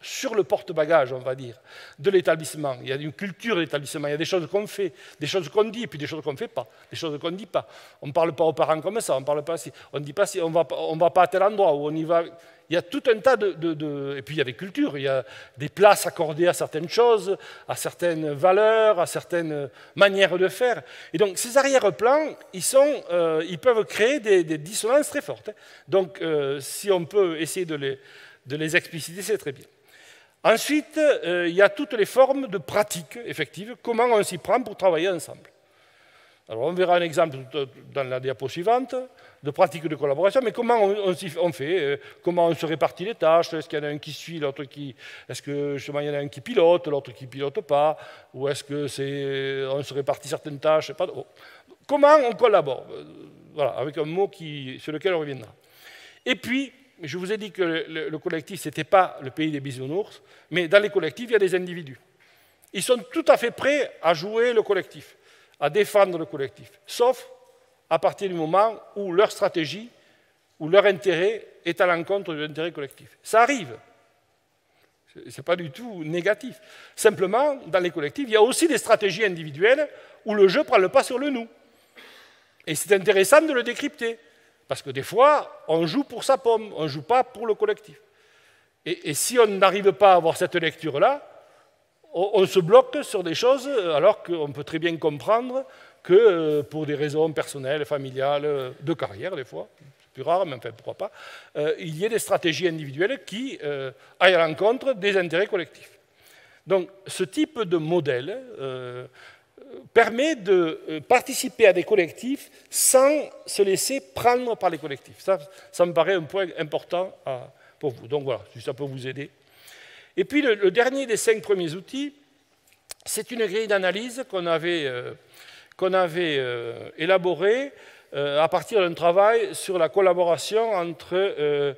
sur le porte-bagages, on va dire, de l'établissement. Il y a une culture de l'établissement, il y a des choses qu'on fait, des choses qu'on dit, et puis des choses qu'on ne fait pas, des choses qu'on ne dit pas. On ne parle pas aux parents comme ça, on ne parle pas si, on ne dit pas si on va pas à tel endroit, où on y va. Il y a tout un tas Et puis il y a des cultures, il y a des places accordées à certaines choses, à certaines valeurs, à certaines manières de faire. Et donc ces arrière-plans, ils peuvent créer des dissonances très fortes. Donc si on peut essayer de les expliciter, c'est très bien. Ensuite, il y a toutes les formes de pratiques effectives, comment on s'y prend pour travailler ensemble. Alors on verra un exemple dans la diapo suivante, de pratiques de collaboration, mais comment on fait, comment on se répartit les tâches, est-ce qu'il y en a un qui suit, l'autre qui... Est-ce que justement il y en a un qui pilote, l'autre qui ne pilote pas, ou est-ce qu'on se répartit certaines tâches, pas... Comment on collabore, voilà, avec un mot sur lequel on reviendra. Et puis, je vous ai dit que le collectif, ce n'était pas le pays des bisounours, mais dans les collectifs, il y a des individus. Ils sont tout à fait prêts à jouer le collectif, à défendre le collectif, sauf à partir du moment où leur stratégie ou leur intérêt est à l'encontre de l'intérêt collectif. Ça arrive. Ce n'est pas du tout négatif. Simplement, dans les collectifs, il y a aussi des stratégies individuelles où le jeu prend le pas sur le nous. Et c'est intéressant de le décrypter. Parce que des fois, on joue pour sa pomme, on ne joue pas pour le collectif. Et si on n'arrive pas à avoir cette lecture-là, on se bloque sur des choses alors qu'on peut très bien comprendre que pour des raisons personnelles, familiales, de carrière des fois, c'est plus rare, mais enfin pourquoi pas, il y ait des stratégies individuelles qui aillent à l'encontre des intérêts collectifs. Donc ce type de modèle permet de participer à des collectifs sans se laisser prendre par les collectifs. Ça me paraît un point important pour vous. Donc voilà, si ça peut vous aider. Et puis le dernier des 5 premiers outils, c'est une grille d'analyse qu'on avait élaborée à partir d'un travail sur la collaboration entre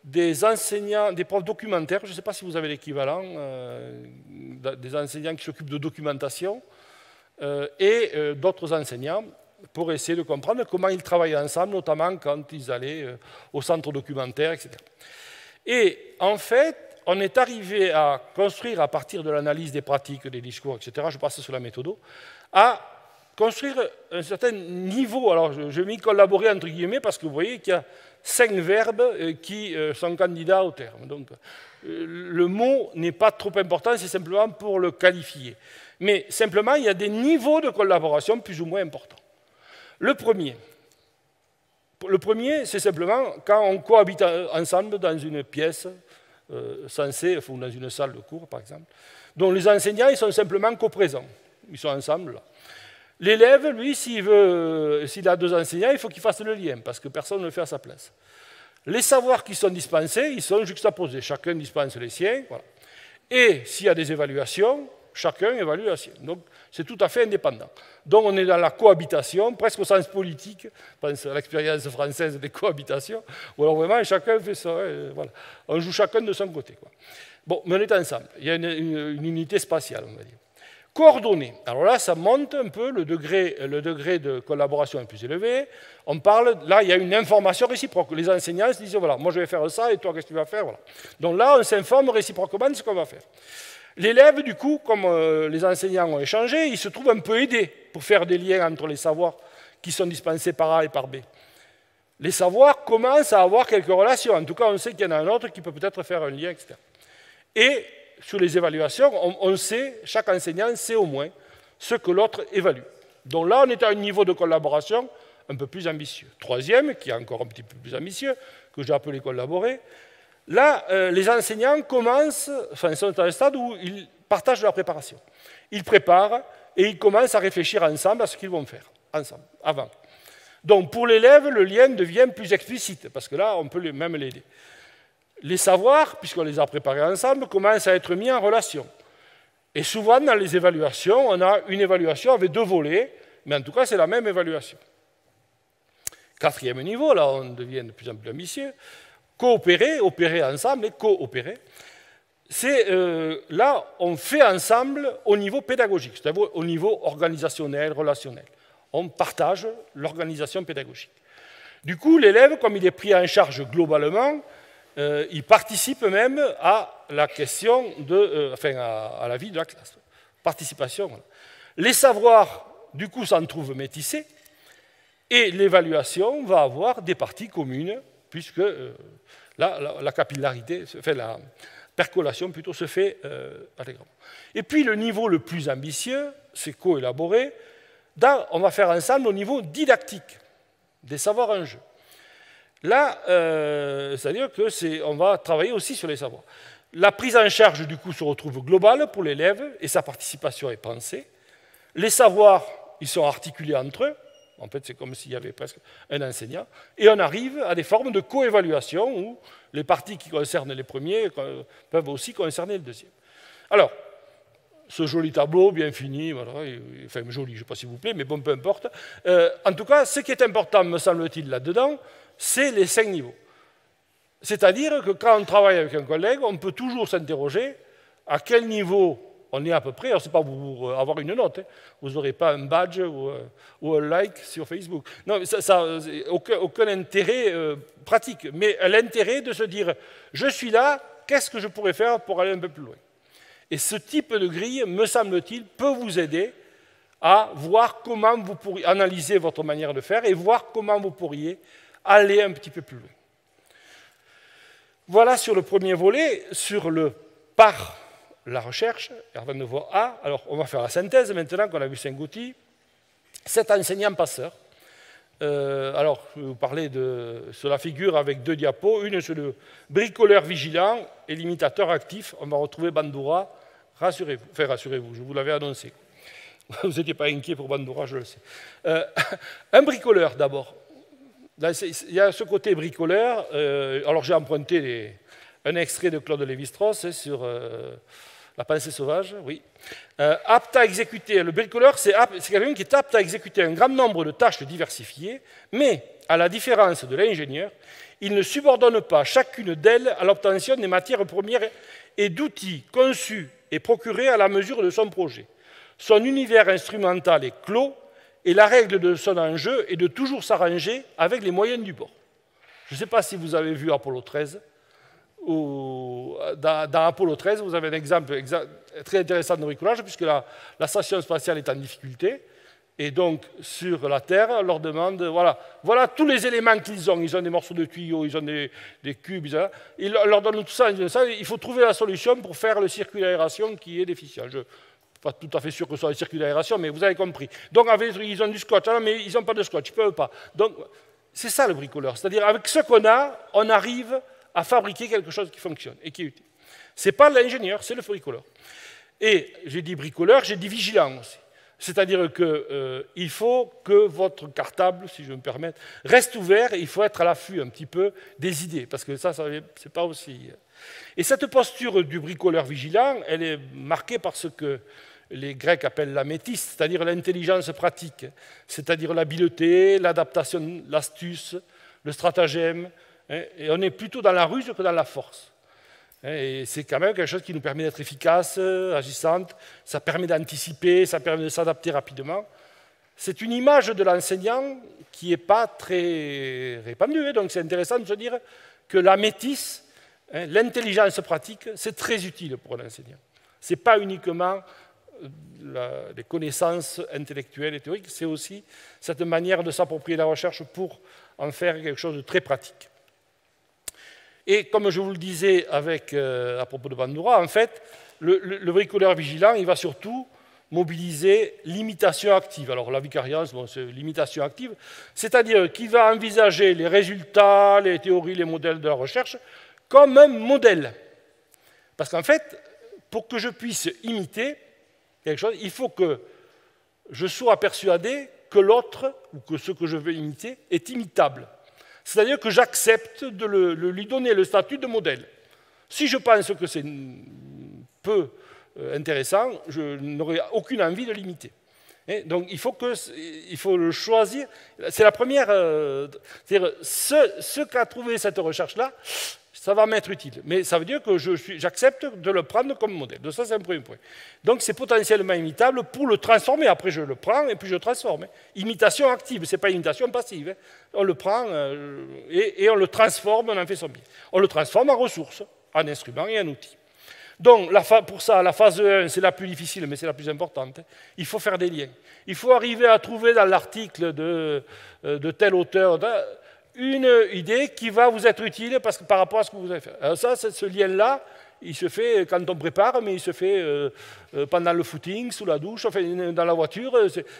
des enseignants, des profs documentaires, je ne sais pas si vous avez l'équivalent, des enseignants qui s'occupent de documentation, et d'autres enseignants pour essayer de comprendre comment ils travaillaient ensemble, notamment quand ils allaient au centre documentaire, etc. Et en fait, on est arrivé à construire, à partir de l'analyse des pratiques, des discours, etc., je passe sur la méthode, à construire un certain niveau. Alors, je m'y collaborer entre guillemets parce que vous voyez qu'il y a 5 verbes qui sont candidats au terme. Donc, le mot n'est pas trop important, c'est simplement pour le qualifier. Mais simplement, il y a des niveaux de collaboration plus ou moins importants. Le premier, c'est simplement quand on cohabite ensemble dans une pièce censée, ou dans une salle de cours, par exemple, dont les enseignants ils sont simplement coprésents. Ils sont ensemble là. L'élève, lui, s'il a 2 enseignants, il faut qu'il fasse le lien, parce que personne ne le fait à sa place. Les savoirs qui sont dispensés, ils sont juxtaposés. Chacun dispense les siens. Voilà. Et s'il y a des évaluations, chacun évalue la sienne. Donc, c'est tout à fait indépendant. Donc, on est dans la cohabitation, presque au sens politique. Je pense à l'expérience française des cohabitations, où alors vraiment, chacun fait ça. Voilà. On joue chacun de son côté, quoi. Bon, mais on est ensemble. Il y a une unité spatiale, on va dire. Coordonnées. Alors là, ça monte un peu, le degré de collaboration est plus élevé. On parle, là, il y a une information réciproque. Les enseignants se disent, voilà, moi je vais faire ça et toi, qu'est-ce que tu vas faire, voilà. Donc là, on s'informe réciproquement de ce qu'on va faire. L'élève, du coup, comme les enseignants ont échangé, il se trouve un peu aidé pour faire des liens entre les savoirs qui sont dispensés par A et par B. Les savoirs commencent à avoir quelques relations. En tout cas, on sait qu'il y en a un autre qui peut peut-être faire un lien, etc. Et sur les évaluations, on sait, chaque enseignant sait au moins ce que l'autre évalue. Donc là, on est à un niveau de collaboration un peu plus ambitieux. Troisième, qui est encore un petit peu plus ambitieux, que j'ai appelé collaborer. Là, les enseignants sont à un stade où ils partagent leur préparation. Ils préparent et ils commencent à réfléchir ensemble à ce qu'ils vont faire, ensemble, avant. Donc pour l'élève, le lien devient plus explicite, parce que là, on peut même l'aider. Les savoirs, puisqu'on les a préparés ensemble, commencent à être mis en relation. Et souvent, dans les évaluations, on a une évaluation avec 2 volets, mais en tout cas, c'est la même évaluation. 4e niveau, là, on devient de plus en plus ambitieux. Coopérer, opérer ensemble et coopérer. C'est là, on fait ensemble au niveau pédagogique, c'est-à-dire au niveau organisationnel, relationnel. On partage l'organisation pédagogique. Du coup, l'élève, comme il est pris en charge globalement, ils participent même à la question à la vie de la classe. Participation. Voilà. Les savoirs, du coup, s'en trouvent métissés, et l'évaluation va avoir des parties communes, puisque la capillarité, la percolation plutôt, se fait intégralement. Et puis le niveau le plus ambitieux, c'est co-élaboré. On va faire ensemble au niveau didactique, des savoirs en jeu. Là, c'est-à-dire qu'on va travailler aussi sur les savoirs. La prise en charge, du coup, se retrouve globale pour l'élève et sa participation est pensée. Les savoirs, ils sont articulés entre eux. En fait, c'est comme s'il y avait presque un enseignant. Et on arrive à des formes de co-évaluation où les parties qui concernent les premiers peuvent aussi concerner le deuxième. Alors, ce joli tableau bien fini, voilà, enfin joli, je ne sais pas s'il vous plaît, mais bon, peu importe. En tout cas, ce qui est important, me semble-t-il, là-dedans, c'est les 5 niveaux. C'est-à-dire que quand on travaille avec un collègue, on peut toujours s'interroger à quel niveau on est à peu près. Alors, ce n'est pas pour avoir une note, hein. Vous n'aurez pas un badge ou un like sur Facebook. Non, ça aucun intérêt pratique, mais l'intérêt de se dire « je suis là, qu'est-ce que je pourrais faire pour aller un peu plus loin ?» Et ce type de grille, me semble-t-il, peut vous aider à voir comment vous pourriez analyser votre manière de faire et voir comment vous pourriez aller un petit peu plus loin. Voilà sur le premier volet, sur le par la recherche, avant de voir A. Alors, on va faire la synthèse maintenant qu'on a vu 5 outils. 7 enseignants-passeurs. Alors, je vais vous parler sur la figure avec 2 diapos. Une sur le bricoleur vigilant et l'imitateur actif. On va retrouver Bandura. Rassurez-vous. Enfin, rassurez-vous, je vous l'avais annoncé. Vous n'étiez pas inquiet pour Bandura, je le sais. Un bricoleur, d'abord. Il y a ce côté bricoleur. Alors, j'ai emprunté un extrait de Claude Lévi-Strauss sur la pensée sauvage, oui. Apte à exécuter, le bricoleur, c'est quelqu'un qui est apte à exécuter un grand nombre de tâches diversifiées, mais, à la différence de l'ingénieur, il ne subordonne pas chacune d'elles à l'obtention des matières premières et d'outils conçus et procurés à la mesure de son projet. Son univers instrumental est clos, et la règle de son enjeu est de toujours s'arranger avec les moyens du bord. Je ne sais pas si vous avez vu Apollo 13, dans Apollo 13, vous avez un exemple très intéressant de bricolage, puisque la station spatiale est en difficulté, et donc sur la Terre, on leur demande, voilà tous les éléments qu'ils ont. Ils ont des morceaux de tuyaux, ils ont des cubes, ils leur donnent tout ça, il faut trouver la solution pour faire le circuit d'aération qui est déficient. Je ne suis pas tout à fait sûr que ce soit le circuit d'aération, mais vous avez compris. Donc ils ont du scotch, mais ils n'ont pas de scotch, ils ne peuvent pas. Donc c'est ça le bricoleur, c'est-à-dire avec ce qu'on a, on arrive à fabriquer quelque chose qui fonctionne et qui est utile. Ce n'est pas l'ingénieur, c'est le bricoleur. Et j'ai dit bricoleur, j'ai dit vigilant aussi. C'est-à-dire qu'il faut que votre cartable, si je me permets, reste ouvert et il faut être à l'affût un petit peu des idées, parce que ça c'est pas aussi... Et cette posture du bricoleur vigilant, elle est marquée par ce que les Grecs appellent la métis, c'est-à-dire l'intelligence pratique, c'est-à-dire l'habileté, l'adaptation, l'astuce, le stratagème, et on est plutôt dans la ruse que dans la force. Et c'est quand même quelque chose qui nous permet d'être efficace, agissante, ça permet d'anticiper, ça permet de s'adapter rapidement. C'est une image de l'enseignant qui n'est pas très répandue, donc c'est intéressant de se dire que la métisse, l'intelligence pratique, c'est très utile pour un enseignant. Ce n'est pas uniquement les connaissances intellectuelles et théoriques, c'est aussi cette manière de s'approprier la recherche pour en faire quelque chose de très pratique. Et comme je vous le disais à propos de Bandura, en fait, le bricoleur vigilant, il va surtout mobiliser l'imitation active. Alors la vicariance, c'est l'imitation active, c'est-à-dire qu'il va envisager les résultats, les théories, les modèles de la recherche comme un modèle. Parce qu'en fait, pour que je puisse imiter quelque chose, il faut que je sois persuadé que l'autre, ou que ce que je veux imiter, est imitable. C'est-à-dire que j'accepte de lui donner le statut de modèle. Si je pense que c'est peu intéressant, je n'aurai aucune envie de l'imiter. Donc il faut le choisir. C'est la première... C'est-à-dire, ce qu'a trouvé cette recherche-là, Ça va m'être utile. Mais ça veut dire que j'accepte de le prendre comme modèle. Donc ça, c'est un premier point. Donc c'est potentiellement imitable pour le transformer. Après, je le prends et puis je le transforme. Imitation active, ce n'est pas imitation passive. On le prend et on le transforme, on en fait son bien. On le transforme en ressource, en instrument et en outil. Donc, pour ça, la phase 1, c'est la plus difficile, mais c'est la plus importante. Il faut faire des liens. Il faut arriver à trouver dans l'article de tel auteur une idée qui va vous être utile par rapport à ce que vous avez fait. Alors ça, ce lien-là, il se fait quand on prépare, mais il se fait pendant le footing, sous la douche, enfin, dans la voiture.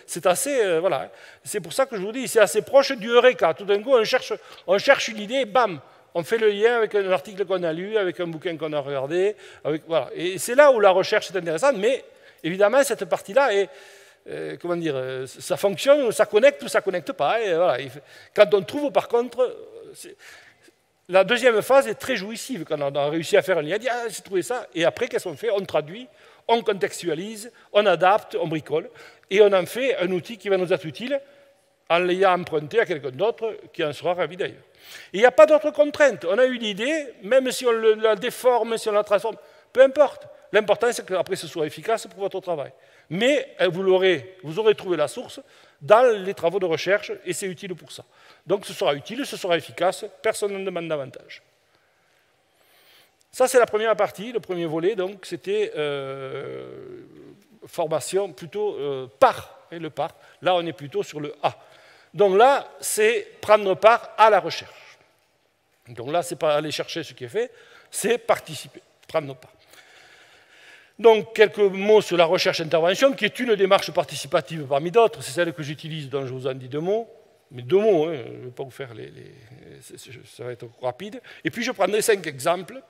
C'est assez... voilà. C'est pour ça que je vous dis, c'est assez proche du Eureka. Tout d'un coup, on cherche une idée, bam, on fait le lien avec un article qu'on a lu, avec un bouquin qu'on a regardé. Voilà. Et c'est là où la recherche est intéressante, mais évidemment, cette partie-là est... comment dire, ça fonctionne, ça connecte ou ça ne connecte pas. Et voilà. Quand on trouve, par contre, la deuxième phase est très jouissive, quand on a réussi à faire un lien, on dit « Ah, j'ai trouvé ça », et après, qu'est-ce qu'on fait? On traduit, on contextualise, on adapte, on bricole, et on en fait un outil qui va nous être utile en l'ayant emprunté à quelqu'un d'autre qui en sera ravi d'ailleurs. Il n'y a pas d'autre contrainte. On a eu l'idée, même si on la déforme, si on la transforme, peu importe. L'important, c'est qu'après, ce soit efficace pour votre travail. Mais vous aurez trouvé la source dans les travaux de recherche, et c'est utile pour ça. Donc ce sera utile, ce sera efficace, personne n'en demande davantage. Ça, c'est la première partie, le premier volet, donc c'était formation plutôt par, et le par. Là, on est plutôt sur le A. Donc là, c'est prendre part à la recherche. Donc là, ce n'est pas aller chercher ce qui est fait, c'est participer, prendre part. Donc, quelques mots sur la recherche-intervention, qui est une démarche participative parmi d'autres. C'est celle que j'utilise, dont je vous en dis 2 mots. Mais 2 mots, hein, je ne vais pas vous faire ça va être rapide. Et puis, je prendrai 5 exemples,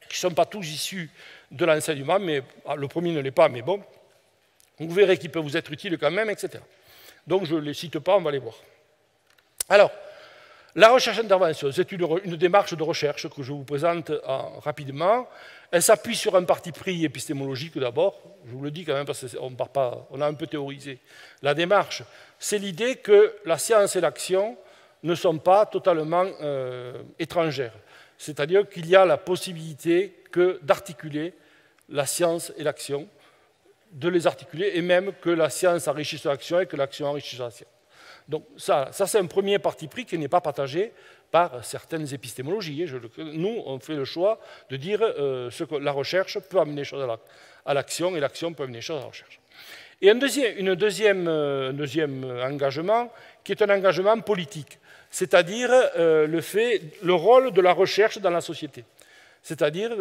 qui ne sont pas tous issus de l'enseignement, mais le premier ne l'est pas, mais bon. Vous verrez qu'ils peuvent vous être utiles quand même, etc. Donc, je ne les cite pas, on va les voir. Alors, la recherche-intervention, c'est une démarche de recherche que je vous présente rapidement. Elle s'appuie sur un parti pris épistémologique d'abord. Je vous le dis quand même parce qu'on a un peu théorisé. La démarche, c'est l'idée que la science et l'action ne sont pas totalement étrangères. C'est-à-dire qu'il y a la possibilité d'articuler la science et l'action, de les articuler, et même que la science enrichisse l'action et que l'action enrichisse la science. Donc ça c'est un premier parti pris qui n'est pas partagé par certaines épistémologies. Nous, on fait le choix de dire que la recherche peut amener les choses à l'action et l'action peut amener les choses à la recherche. Et un deuxième engagement qui est un engagement politique, c'est-à-dire le rôle de la recherche dans la société. C'est-à-dire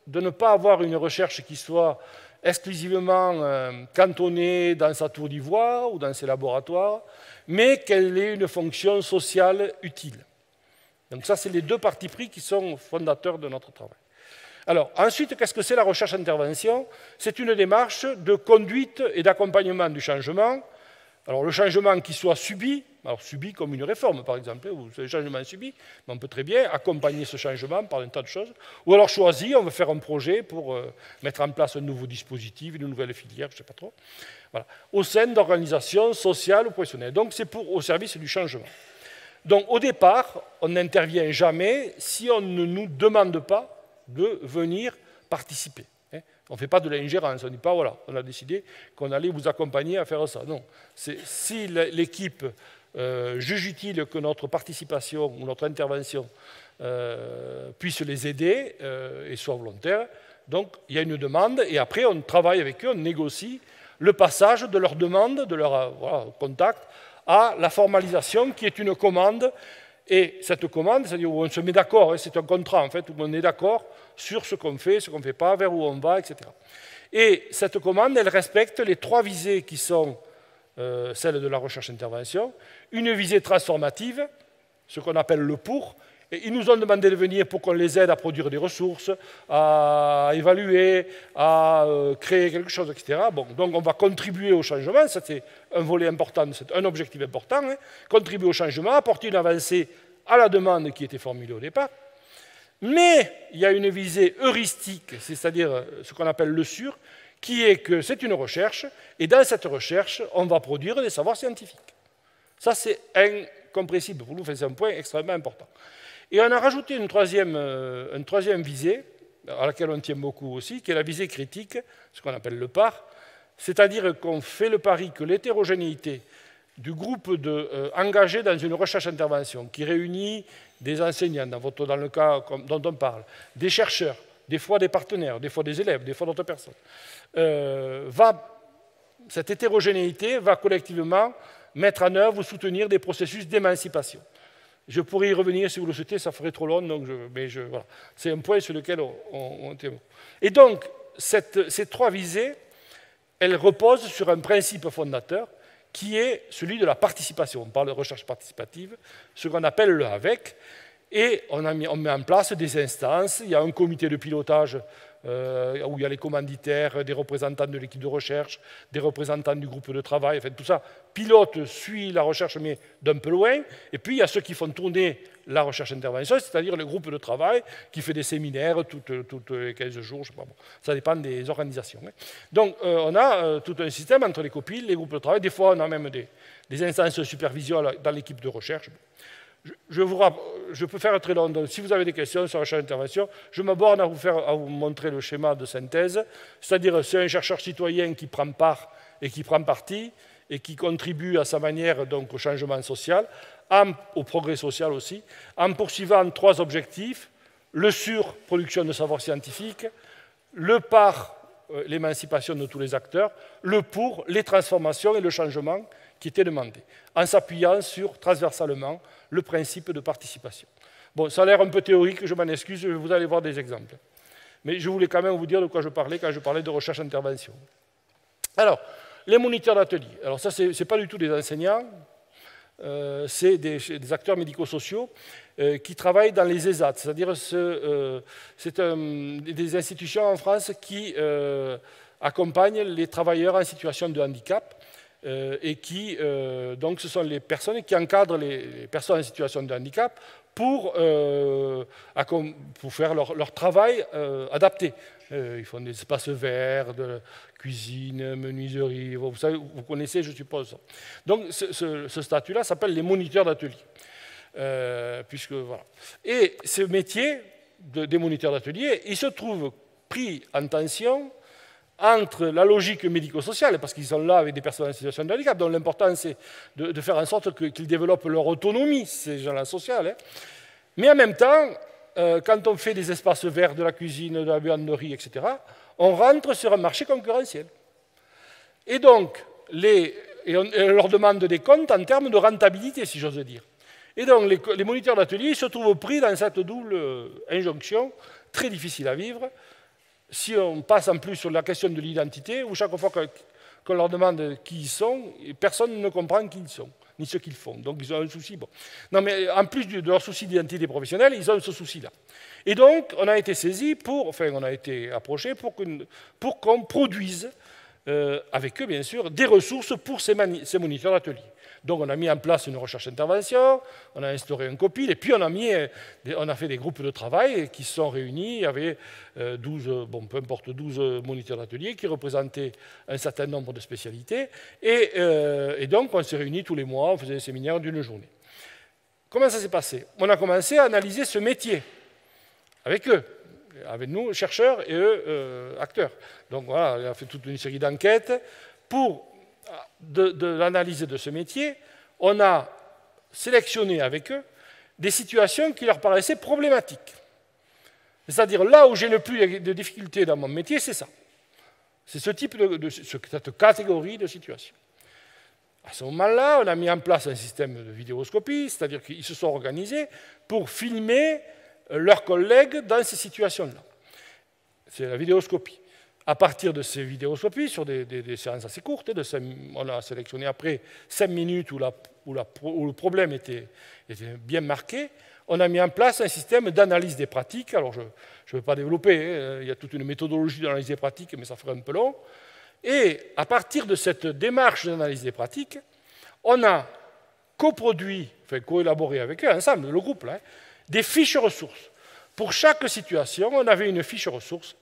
de ne pas avoir une recherche qui soit exclusivement cantonnée dans sa tour d'ivoire ou dans ses laboratoires, mais qu'elle ait une fonction sociale utile. Donc ça, c'est les 2 partis pris qui sont fondateurs de notre travail. Alors, ensuite, qu'est-ce que c'est la recherche-intervention? C'est une démarche de conduite et d'accompagnement du changement. Alors, le changement qui soit subi, alors subi comme une réforme, par exemple, ou le changement subi, mais on peut très bien accompagner ce changement par un tas de choses, ou alors choisi, on veut faire un projet pour mettre en place un nouveau dispositif, une nouvelle filière, je ne sais pas trop, voilà, au sein d'organisations sociales ou professionnelles. Donc, c'est au service du changement. Donc, au départ, on n'intervient jamais si on ne nous demande pas de venir participer. On ne fait pas de l'ingérence, on ne dit pas, voilà, on a décidé qu'on allait vous accompagner à faire ça. Non, si l'équipe juge utile que notre participation ou notre intervention puisse les aider et soit volontaire, donc il y a une demande et après on travaille avec eux, on négocie le passage de leur demande, de leur contact, à la formalisation qui est une commande. Et cette commande, c'est-à-dire où on se met d'accord, c'est un contrat en fait, où on est d'accord sur ce qu'on fait, ce qu'on ne fait pas, vers où on va, etc. Et cette commande, elle respecte les 3 visées qui sont celles de la recherche-intervention. Une visée transformative, ce qu'on appelle le pour. Et ils nous ont demandé de venir pour qu'on les aide à produire des ressources, à évaluer, à créer quelque chose, etc. Bon, donc on va contribuer au changement, ça c'est un volet important, c'est un objectif important, hein. Contribuer au changement, apporter une avancée à la demande qui était formulée au départ. Mais il y a une visée heuristique, c'est-à-dire ce qu'on appelle le sur, qui est que c'est une recherche, et dans cette recherche, on va produire des savoirs scientifiques. Ça c'est incompressible pour nous, c'est un point extrêmement important. Et on a rajouté une troisième visée, à laquelle on tient beaucoup aussi, qui est la visée critique, ce qu'on appelle le PAR, c'est-à-dire qu'on fait le pari que l'hétérogénéité du groupe engagé dans une recherche-intervention, qui réunit des enseignants, dans le cas dont on parle, des chercheurs, des fois des partenaires, des fois des élèves, des fois d'autres personnes, cette hétérogénéité va collectivement mettre en œuvre ou soutenir des processus d'émancipation. Je pourrais y revenir si vous le souhaitez, ça ferait trop long, donc voilà. C'est un point sur lequel on témoigne. Et donc, ces trois visées, elles reposent sur un principe fondateur qui est celui de la participation. On parle de recherche participative, ce qu'on appelle le AVEC, et on met en place des instances. Il y a un comité de pilotage où il y a les commanditaires, des représentants de l'équipe de recherche, des représentants du groupe de travail, enfin tout ça pilote, suit la recherche, mais d'un peu loin. Et puis il y a ceux qui font tourner la recherche-intervention, c'est-à-dire le groupe de travail qui fait des séminaires toutes les 15 jours, je sais pas, bon, ça dépend des organisations. Donc on a tout un système entre les copiles, les groupes de travail, des fois on a même des instances de supervision dans l'équipe de recherche. Je peux faire très long, donc si vous avez des questions sur la recherche d'intervention, je me borne à vous montrer le schéma de synthèse, c'est-à-dire c'est un chercheur citoyen qui prend part et qui prend parti et qui contribue à sa manière donc, au changement social, au progrès social aussi, en poursuivant trois objectifs, le sur production de savoir scientifique, le par l'émancipation de tous les acteurs, le pour les transformations et le changement qui étaient demandés, en s'appuyant sur, transversalement, le principe de participation. Bon, ça a l'air un peu théorique, je m'en excuse, vous allez voir des exemples. Mais je voulais quand même vous dire de quoi je parlais quand je parlais de recherche-intervention. Alors, les moniteurs d'atelier. Alors ça, ce n'est pas du tout des enseignants, c'est des acteurs médico-sociaux qui travaillent dans les ESAT, c'est-à-dire c'est des institutions en France qui accompagnent les travailleurs en situation de handicap et qui, donc, ce sont les personnes qui encadrent les personnes en situation de handicap pour faire leur travail adapté. Ils font des espaces verts, de cuisine, menuiserie, vous savez, vous connaissez, je suppose. Donc ce statut-là s'appelle les moniteurs d'atelier. Voilà. Et ce métier des moniteurs d'atelier, il se trouve pris en tension entre la logique médico-sociale, parce qu'ils sont là avec des personnes en situation de handicap, donc l'important c'est de faire en sorte qu'ils développent leur autonomie, ces gens-là sociaux, mais en même temps, quand on fait des espaces verts, de la cuisine, de la buanderie, etc., on rentre sur un marché concurrentiel. Et donc, on leur demande des comptes en termes de rentabilité, si j'ose dire. Et donc, les moniteurs d'atelier se trouvent pris dans cette double injonction, très difficile à vivre. Si on passe en plus sur la question de l'identité, où chaque fois qu'on leur demande qui ils sont, personne ne comprend qui ils sont, ni ce qu'ils font. Donc ils ont un souci. Bon. Non, mais en plus de leur souci d'identité professionnelle, ils ont ce souci-là. Et donc, on a été saisi on a été approché pour qu'on produise, avec eux bien sûr, des ressources pour ces moniteurs d'atelier. Donc on a mis en place une recherche-intervention, on a instauré un copil, et puis on a fait des groupes de travail qui se sont réunis. Il y avait 12 moniteurs d'atelier qui représentaient un certain nombre de spécialités. Et donc on s'est réunis tous les mois, on faisait des séminaires d'une journée. Comment ça s'est passé? On a commencé à analyser ce métier avec eux, avec nous, chercheurs, et eux, acteurs. Donc voilà, on a fait toute une série d'enquêtes pour de l'analyse de ce métier. On a sélectionné avec eux des situations qui leur paraissaient problématiques. C'est-à-dire, là où j'ai le plus de difficultés dans mon métier, c'est ça. C'est ce type cette catégorie de situation. À ce moment-là, on a mis en place un système de vidéoscopie, c'est-à-dire qu'ils se sont organisés pour filmer leurs collègues dans ces situations-là. C'est la vidéoscopie. À partir de ces vidéoscopies, sur des séances assez courtes, on a sélectionné après 5 minutes où le problème était bien marqué, on a mis en place un système d'analyse des pratiques. Alors, je ne vais pas développer, il y a toute une méthodologie d'analyse des pratiques, mais ça ferait un peu long. Et à partir de cette démarche d'analyse des pratiques, on a coélaboré avec eux, ensemble, le groupe, là, des fiches ressources. Pour chaque situation, on avait une fiche ressource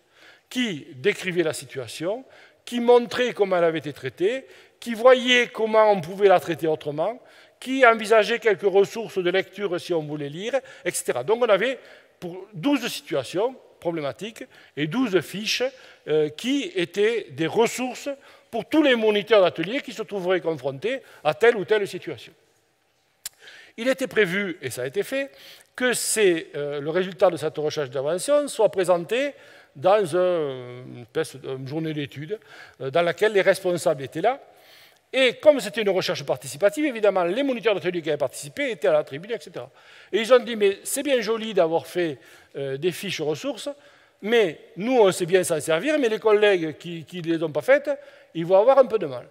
qui décrivait la situation, qui montrait comment elle avait été traitée, qui voyait comment on pouvait la traiter autrement, qui envisageait quelques ressources de lecture si on voulait lire, etc. Donc on avait pour 12 situations problématiques et 12 fiches qui étaient des ressources pour tous les moniteurs d'atelier qui se trouveraient confrontés à telle ou telle situation. Il était prévu, et ça a été fait, que le résultat de cette recherche d'intervention soit présenté dans une espèce de journée d'études dans laquelle les responsables étaient là. Et comme c'était une recherche participative, évidemment, les moniteurs d'atelier qui avaient participé étaient à la tribune, etc. Et ils ont dit, mais c'est bien joli d'avoir fait des fiches ressources, mais nous, on sait bien s'en servir, mais les collègues qui ne les ont pas faites, ils vont avoir un peu de mal.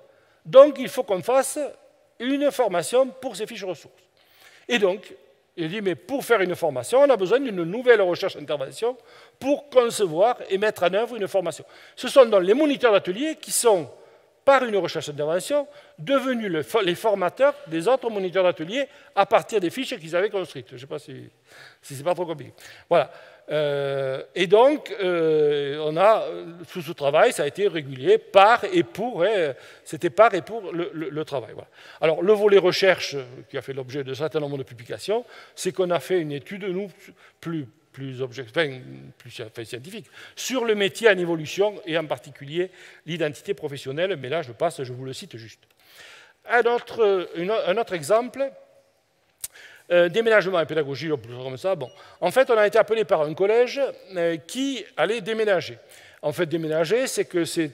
Donc, il faut qu'on fasse une formation pour ces fiches ressources. Et donc, il dit, mais pour faire une formation, on a besoin d'une nouvelle recherche-intervention pour concevoir et mettre en œuvre une formation. Ce sont donc les moniteurs d'atelier qui sont, par une recherche-intervention, devenus les formateurs des autres moniteurs d'atelier à partir des fiches qu'ils avaient construites. Je ne sais pas si c'est pas trop compliqué. Voilà. Et donc, sous ce travail, ça a été régulier par et pour, c'était par et pour le travail. Voilà. Alors, le volet recherche, qui a fait l'objet de certain nombre de publications, c'est qu'on a fait une étude, nous, plus scientifique, sur le métier en évolution et en particulier l'identité professionnelle, mais là, je passe, je vous le cite juste. Un autre exemple, déménagement et pédagogie, comme ça. Bon. En fait, on a été appelé par un collège qui allait déménager. En fait, déménager, c'est que ces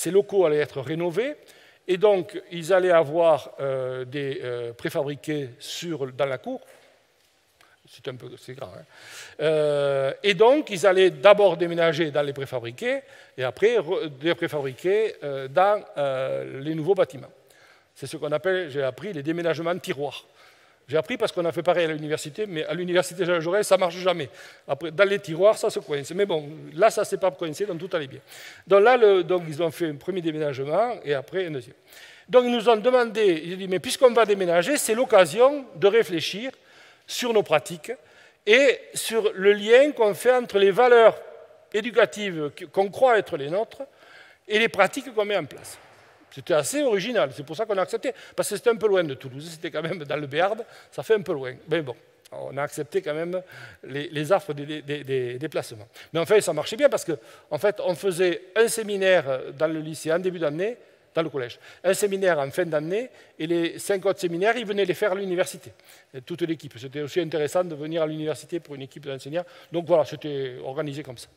locaux allaient être rénovés, et donc ils allaient avoir des préfabriqués dans la cour. C'est grand. Hein. Et donc, ils allaient d'abord déménager dans les préfabriqués, et après, les préfabriqués dans les nouveaux bâtiments. C'est ce qu'on appelle, j'ai appris, les déménagements de tiroirs. J'ai appris parce qu'on a fait pareil à l'université, mais à l'université Jean Jaurès, ça ne marche jamais. Après, dans les tiroirs, ça se coince. Mais bon, là, ça ne s'est pas coincé, donc tout allait bien. Donc là, ils ont fait un premier déménagement, et après un deuxième. Donc, ils nous ont demandé, ils ont dit, mais puisqu'on va déménager, c'est l'occasion de réfléchir sur nos pratiques et sur le lien qu'on fait entre les valeurs éducatives qu'on croit être les nôtres et les pratiques qu'on met en place. C'était assez original, c'est pour ça qu'on a accepté, parce que c'était un peu loin de Toulouse, c'était quand même dans le Béarn, ça fait un peu loin. Mais bon, on a accepté quand même les affres des déplacements. Mais en fait, ça marchait bien, parce qu'en fait, on faisait un séminaire dans le lycée en début d'année, dans le collège, un séminaire en fin d'année, et les 5 autres séminaires, ils venaient les faire à l'université, toute l'équipe. C'était aussi intéressant de venir à l'université pour une équipe d'enseignants. Donc voilà, c'était organisé comme ça.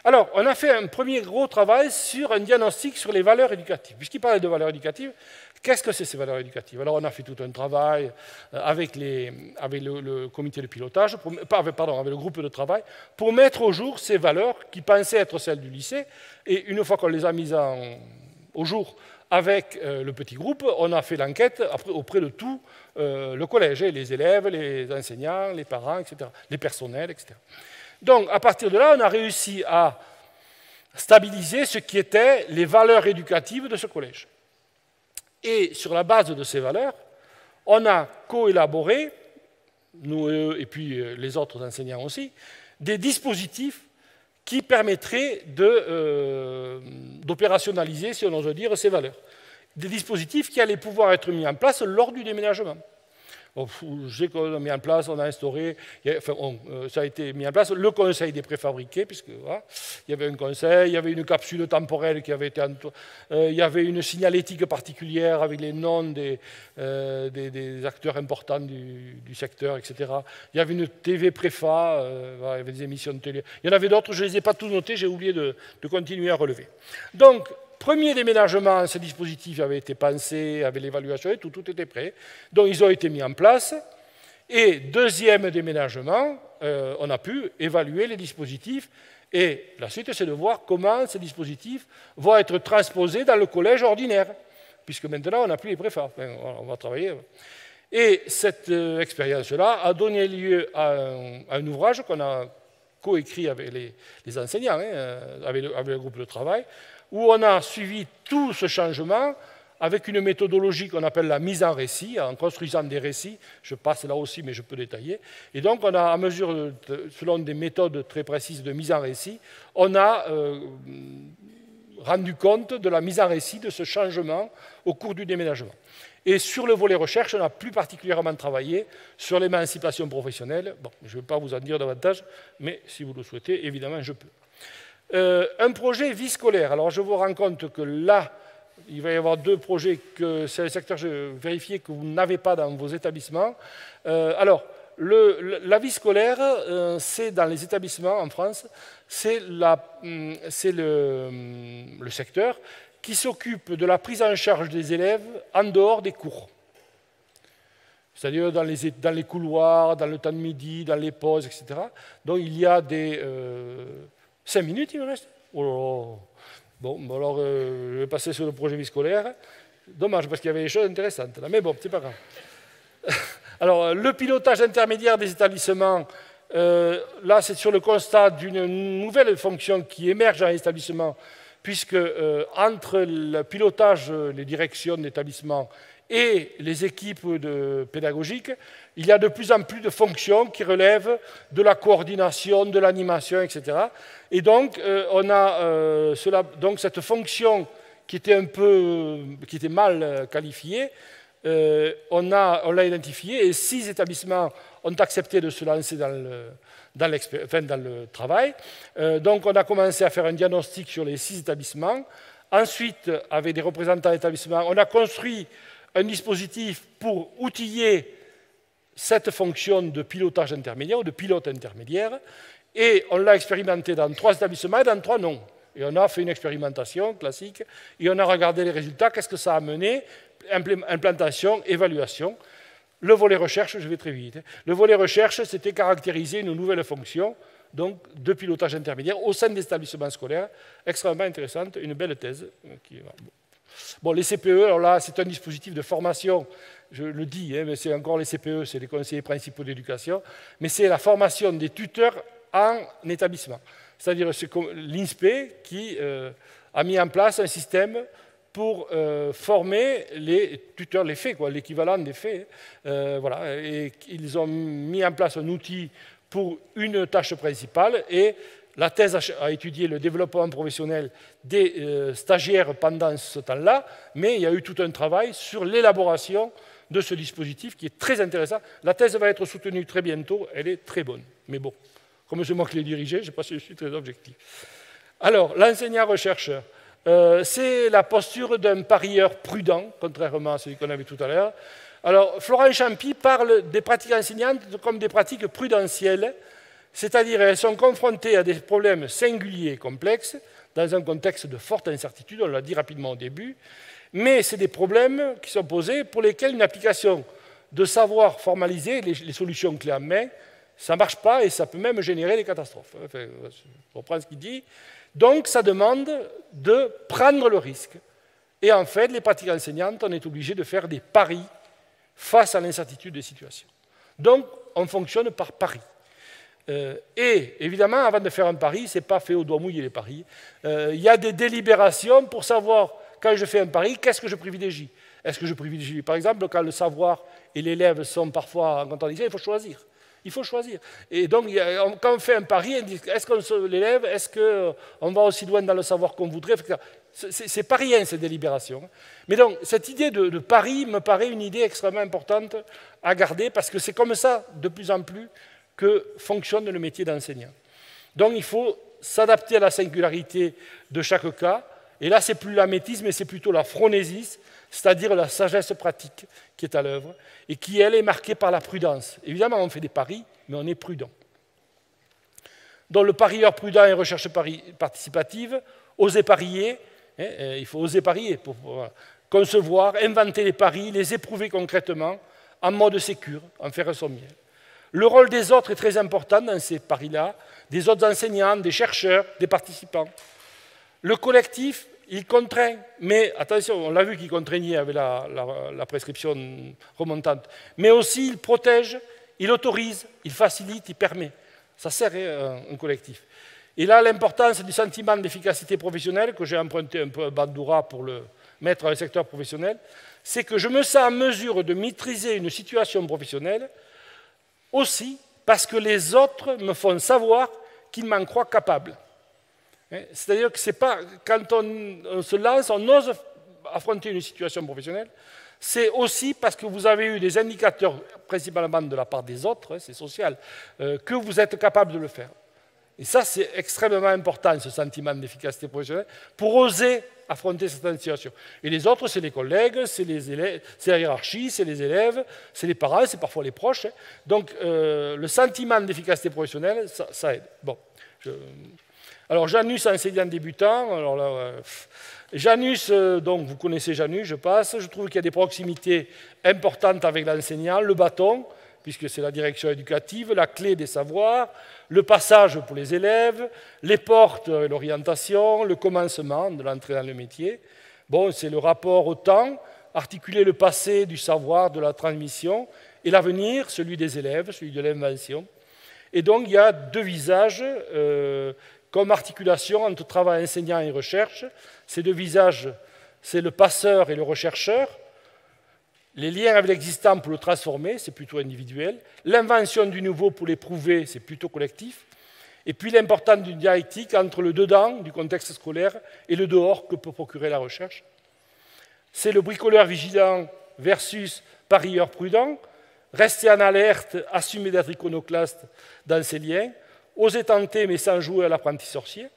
Alors, on a fait un premier gros travail sur un diagnostic sur les valeurs éducatives. Puisqu'il parlait de valeurs éducatives, qu'est-ce que c'est ces valeurs éducatives? Alors, on a fait tout un travail avec le comité de pilotage, avec le groupe de travail, pour mettre au jour ces valeurs qui pensaient être celles du lycée. Et une fois qu'on les a mises au jour, avec le petit groupe, on a fait l'enquête auprès de tout le collège, les élèves, les enseignants, les parents, etc., les personnels, etc. Donc, à partir de là, on a réussi à stabiliser ce qui étaient les valeurs éducatives de ce collège. Et sur la base de ces valeurs, on a coélaboré, nous et puis les autres enseignants aussi, des dispositifs qui permettraient d'opérationnaliser, si on ose dire, ces valeurs. Des dispositifs qui allaient pouvoir être mis en place lors du déménagement. J'ai mis en place, on a instauré, ça a été mis en place, le conseil des préfabriqués, puisque voilà, il y avait un conseil, il y avait une capsule temporelle qui avait été... il y avait une signalétique particulière avec les noms des acteurs importants du secteur, etc. Il y avait une TV préfa, il y avait des émissions de télé. Il y en avait d'autres, je ne les ai pas tous notés, j'ai oublié de continuer à relever. Donc, premier déménagement, ce dispositif avait été pensé, avait l'évaluation et tout était prêt. Donc, ils ont été mis en place. Et deuxième déménagement, on a pu évaluer les dispositifs. Et la suite, c'est de voir comment ces dispositifs vont être transposés dans le collège ordinaire. Puisque maintenant, on n'a plus les préfats. On va travailler. Et cette expérience-là a donné lieu à un ouvrage qu'on a coécrit avec les enseignants, avec le groupe de travail, où on a suivi tout ce changement avec une méthodologie qu'on appelle la mise en récit, en construisant des récits. Je passe là aussi, mais je peux détailler. Et donc, on a, à mesure, selon des méthodes très précises de mise en récit, on a rendu compte de la mise en récit de ce changement au cours du déménagement. Et sur le volet recherche, on a plus particulièrement travaillé sur l'émancipation professionnelle. Bon, je ne vais pas vous en dire davantage, mais si vous le souhaitez, évidemment, je peux. Un projet vie scolaire. Alors, je vous rends compte que là, il va y avoir 2 projets que c'est un secteur vérifié que vous n'avez pas dans vos établissements. Alors, la vie scolaire, c'est dans les établissements en France, c'est le secteur qui s'occupe de la prise en charge des élèves en dehors des cours. C'est-à-dire dans les couloirs, dans le temps de midi, dans les pauses, etc. Donc il y a des... 5 minutes, il me reste. Oh là là. Bon, alors je vais passer sur le projet vie scolaire. Dommage, parce qu'il y avait des choses intéressantes là. Mais bon, c'est pas grave. Alors, le pilotage intermédiaire des établissements, là, c'est sur le constat d'une nouvelle fonction qui émerge dans les établissements, puisque entre le pilotage, les directions d'établissement et les équipes pédagogiques, il y a de plus en plus de fonctions qui relèvent de la coordination, de l'animation, etc. Et donc, on a cette fonction qui était mal qualifiée, on l'a identifiée et 6 établissements ont accepté de se lancer dans le travail. Donc, on a commencé à faire un diagnostic sur les 6 établissements. Ensuite, avec des représentants d'établissements, on a construit un dispositif pour outiller cette fonction de pilotage intermédiaire ou de pilote intermédiaire, et on l'a expérimenté dans 3 établissements et dans 3 non. Et on a fait une expérimentation classique, et on a regardé les résultats, qu'est-ce que ça a mené, implantation, évaluation. Le volet recherche, je vais très vite. Le volet recherche, c'était caractériser une nouvelle fonction, donc de pilotage intermédiaire au sein des établissements scolaires, extrêmement intéressante, une belle thèse. Bon, les CPE, alors là, c'est un dispositif de formation, je le dis, mais c'est encore les CPE, c'est les conseillers principaux d'éducation, mais c'est la formation des tuteurs en établissement. C'est-à-dire l'INSPE qui a mis en place un système pour former les tuteurs, les faits, l'équivalent des faits. Voilà, et ils ont mis en place un outil pour une tâche principale, et la thèse a étudié le développement professionnel des stagiaires pendant ce temps-là, mais il y a eu tout un travail sur l'élaboration de ce dispositif qui est très intéressant. La thèse va être soutenue très bientôt, elle est très bonne. Mais bon, comme c'est moi qui l'ai dirigée, je ne sais pas si je suis très objectif. Alors, l'enseignant-chercheur, c'est la posture d'un parieur prudent, contrairement à celui qu'on avait tout à l'heure. Alors, Florent Champy parle des pratiques enseignantes comme des pratiques prudentielles, c'est-à-dire qu'elles sont confrontées à des problèmes singuliers et complexes, dans un contexte de forte incertitude, on l'a dit rapidement au début, mais c'est des problèmes qui sont posés pour lesquels une application de savoir formalisé, les solutions clés en main, ça ne marche pas et ça peut même générer des catastrophes. Enfin, je reprends ce qu'il dit. Donc, ça demande de prendre le risque. Et en fait, les pratiques enseignantes, on est obligé de faire des paris face à l'incertitude des situations. Donc, on fonctionne par paris. Et évidemment, avant de faire un pari, ce n'est pas fait au doigt mouillé les paris. Il y a des délibérations pour savoir, quand je fais un pari, qu'est-ce que je privilégie. Est-ce que je privilégie, par exemple, quand le savoir et l'élève sont parfois en contradiction, il faut choisir. Il faut choisir. Et donc, quand on fait un pari, on dit, est-ce qu'on sauve l'élève, est-ce qu'on va aussi loin dans le savoir qu'on voudrait? C'est pas rien, ces délibérations. Mais donc, cette idée de pari me paraît une idée extrêmement importante à garder, parce que c'est comme ça, de plus en plus, que fonctionne le métier d'enseignant. Donc, il faut s'adapter à la singularité de chaque cas. Et là, c'est plus l'amétisme, mais c'est plutôt la phronésis, c'est-à-dire la sagesse pratique qui est à l'œuvre, et qui, elle, est marquée par la prudence. Évidemment, on fait des paris, mais on est prudent. Donc, le parieur prudent et recherche participative, oser parier, il faut oser parier pour concevoir, inventer les paris, les éprouver concrètement, en mode sécure, en faire son miel. Le rôle des autres est très important dans ces paris-là, des autres enseignants, des chercheurs, des participants. Le collectif, il contraint, mais attention, on l'a vu qu'il contraignait avec la prescription remontante, mais aussi il protège, il autorise, il facilite, il permet. Ça sert un collectif. Et là, l'importance du sentiment d'efficacité professionnelle, que j'ai emprunté un peu à Bandura pour le mettre dans le secteur professionnel, c'est que je me sens en mesure de maîtriser une situation professionnelle aussi parce que les autres me font savoir qu'ils m'en croient capable. C'est-à-dire que c'est pas, quand on se lance, on ose affronter une situation professionnelle, c'est aussi parce que vous avez eu des indicateurs, principalement de la part des autres, c'est social, que vous êtes capable de le faire. Et ça, c'est extrêmement important, ce sentiment d'efficacité professionnelle, pour oser affronter certaines situations. Et les autres, c'est les collègues, c'est les élèves, c'est la hiérarchie, c'est les élèves, c'est les parents, c'est parfois les proches. Donc, le sentiment d'efficacité professionnelle, ça aide. Bon. Alors, Janus, enseignant débutant. Alors là, Janus, donc vous connaissez Janus, je passe. Je trouve qu'il y a des proximités importantes avec l'enseignant, le bâton, puisque c'est la direction éducative, la clé des savoirs, le passage pour les élèves, les portes et l'orientation, le commencement de l'entrée dans le métier. Bon, c'est le rapport au temps, articuler le passé du savoir, de la transmission, et l'avenir, celui des élèves, celui de l'invention. Et donc, il y a deux visages comme articulation entre travail enseignant et recherche. Ces deux visages, c'est le passeur et le rechercheur. Les liens avec l'existant pour le transformer, c'est plutôt individuel. L'invention du nouveau pour l'éprouver, c'est plutôt collectif. Et puis l'importance d'une dialectique entre le dedans du contexte scolaire et le dehors que peut procurer la recherche. C'est le bricoleur vigilant versus parieur prudent. Rester en alerte, assumer d'être iconoclaste dans ses liens. Oser tenter mais sans jouer à l'apprenti sorcier.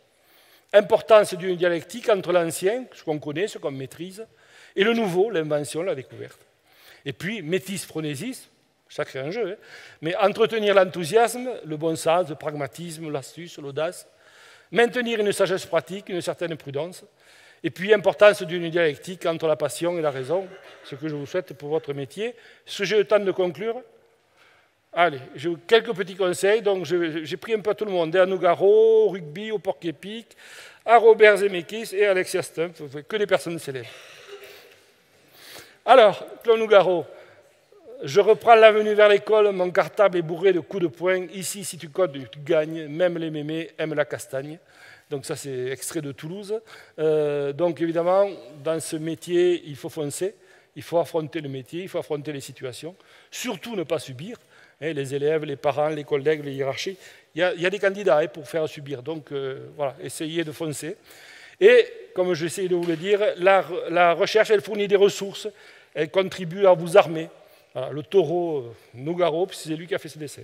Importance d'une dialectique entre l'ancien, ce qu'on connaît, ce qu'on maîtrise, et le nouveau, l'invention, la découverte. Et puis, métis, phronésis, sacré enjeu, mais entretenir l'enthousiasme, le bon sens, le pragmatisme, l'astuce, l'audace, maintenir une sagesse pratique, une certaine prudence, et puis, importance d'une dialectique entre la passion et la raison, ce que je vous souhaite pour votre métier. Est-ce que j'ai le temps de conclure? Allez, j'ai quelques petits conseils. Donc, j'ai pris un peu tout le monde, à Nougaro, au rugby, au porc-épic, à Robert Zemeckis et à Alexia Stumpf, que des personnes célèbres. Alors, Claude Nougaro, je reprends l'avenue vers l'école, mon cartable est bourré de coups de poing. Ici, si tu codes, tu gagnes. Même les mémés aiment la castagne. Donc ça, c'est extrait de Toulouse. Donc évidemment, dans ce métier, il faut foncer. Il faut affronter le métier, il faut affronter les situations. Surtout ne pas subir. Les élèves, les parents, les collègues, les hiérarchies. Il y a des candidats pour faire subir. Donc voilà, essayez de foncer. Et, comme j'essaie de vous le dire, la recherche, elle fournit des ressources. Elle contribue à vous armer. Voilà, le taureau Nougaro, c'est lui qui a fait ce dessin.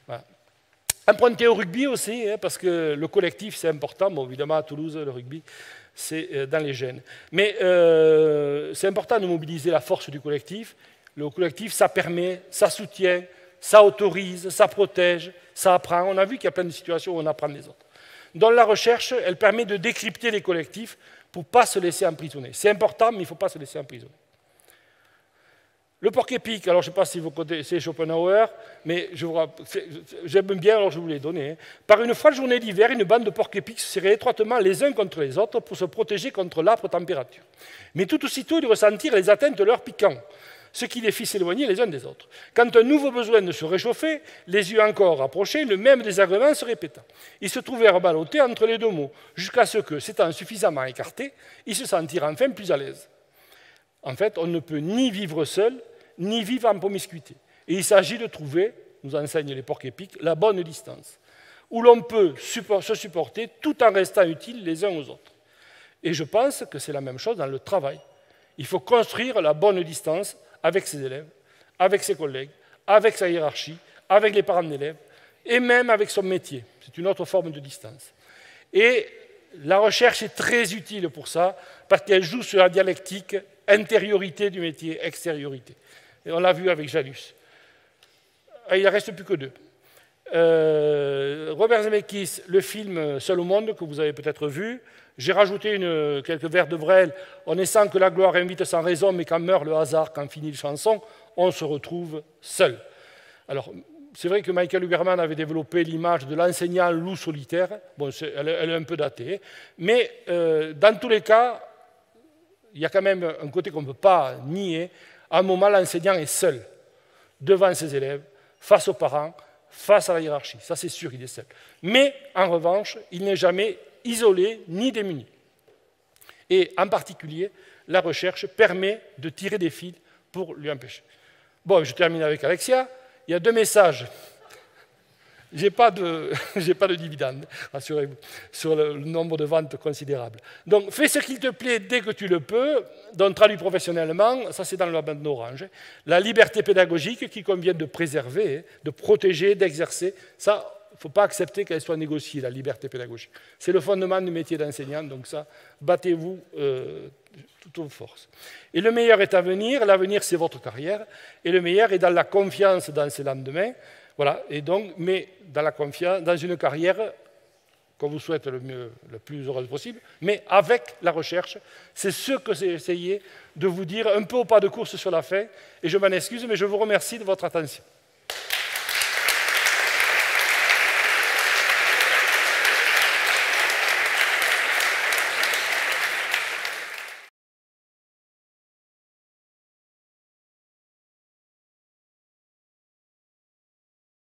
Voilà. Emprunter au rugby aussi, parce que le collectif, c'est important. Bon, évidemment, à Toulouse, le rugby, c'est dans les gènes. Mais c'est important de mobiliser la force du collectif. Le collectif, ça permet, ça soutient, ça autorise, ça protège, ça apprend. On a vu qu'il y a plein de situations où on apprend des autres. Dans la recherche, elle permet de décrypter les collectifs pour ne pas se laisser emprisonner. C'est important, mais il ne faut pas se laisser emprisonner. Le porc-épic, alors je ne sais pas si vous connaissez Schopenhauer, mais j'aime bien, alors je vous l'ai donné. Par une folle journée d'hiver, une bande de porc-épics se serraient étroitement les uns contre les autres pour se protéger contre l'âpre température. Mais tout aussitôt, ils ressentirent les atteintes de leur piquant, ce qui les fit s'éloigner les uns des autres. Quand un nouveau besoin de se réchauffer, les yeux encore rapprochés, le même désagrément se répéta. Ils se trouvèrent ballottés entre les deux mots, jusqu'à ce que, s'étant suffisamment écartés, ils se sentirent enfin plus à l'aise. En fait, on ne peut ni vivre seul, ni vivre en promiscuité. Et il s'agit de trouver, nous enseignent les porc-épics, la bonne distance, où l'on peut se supporter tout en restant utiles les uns aux autres. Et je pense que c'est la même chose dans le travail. Il faut construire la bonne distance avec ses élèves, avec ses collègues, avec sa hiérarchie, avec les parents d'élèves, et même avec son métier. C'est une autre forme de distance. Et la recherche est très utile pour ça, parce qu'elle joue sur la dialectique intériorité du métier, extériorité. Et on l'a vu avec Janus. Il ne reste plus que deux. Robert Zemeckis, le film Seul au monde, que vous avez peut-être vu. J'ai rajouté quelques vers de Brel. On est sans que la gloire invite sans raison, mais quand meurt le hasard, quand finit la chanson, on se retrouve seul. Alors, c'est vrai que Michael Huberman avait développé l'image de l'enseignant loup solitaire. Bon, elle est un peu datée. Mais dans tous les cas, il y a quand même un côté qu'on ne peut pas nier. À un moment, l'enseignant est seul, devant ses élèves, face aux parents, face à la hiérarchie. Ça, c'est sûr, il est seul. Mais, en revanche, il n'est jamais isolé ni démuni. Et, en particulier, la recherche permet de tirer des fils pour lui empêcher. Bon, je termine avec Alexia. Il y a deux messages. j'ai pas de dividende, rassurez-vous, sur le nombre de ventes considérable. Donc, fais ce qu'il te plaît dès que tu le peux, donc traduis professionnellement, ça c'est dans la bande orange. La liberté pédagogique qu'il convient de préserver, de protéger, d'exercer, ça, il ne faut pas accepter qu'elle soit négociée, la liberté pédagogique. C'est le fondement du métier d'enseignant, donc ça, battez-vous toutes vos forces. Et le meilleur est à venir, l'avenir c'est votre carrière, et le meilleur est dans la confiance dans ses lendemains, voilà, et donc, mais dans la confiance, dans une carrière qu'on vous souhaite le plus heureuse possible, mais avec la recherche, c'est ce que j'ai essayé de vous dire un peu au pas de course sur la fin, et je m'en excuse, mais je vous remercie de votre attention.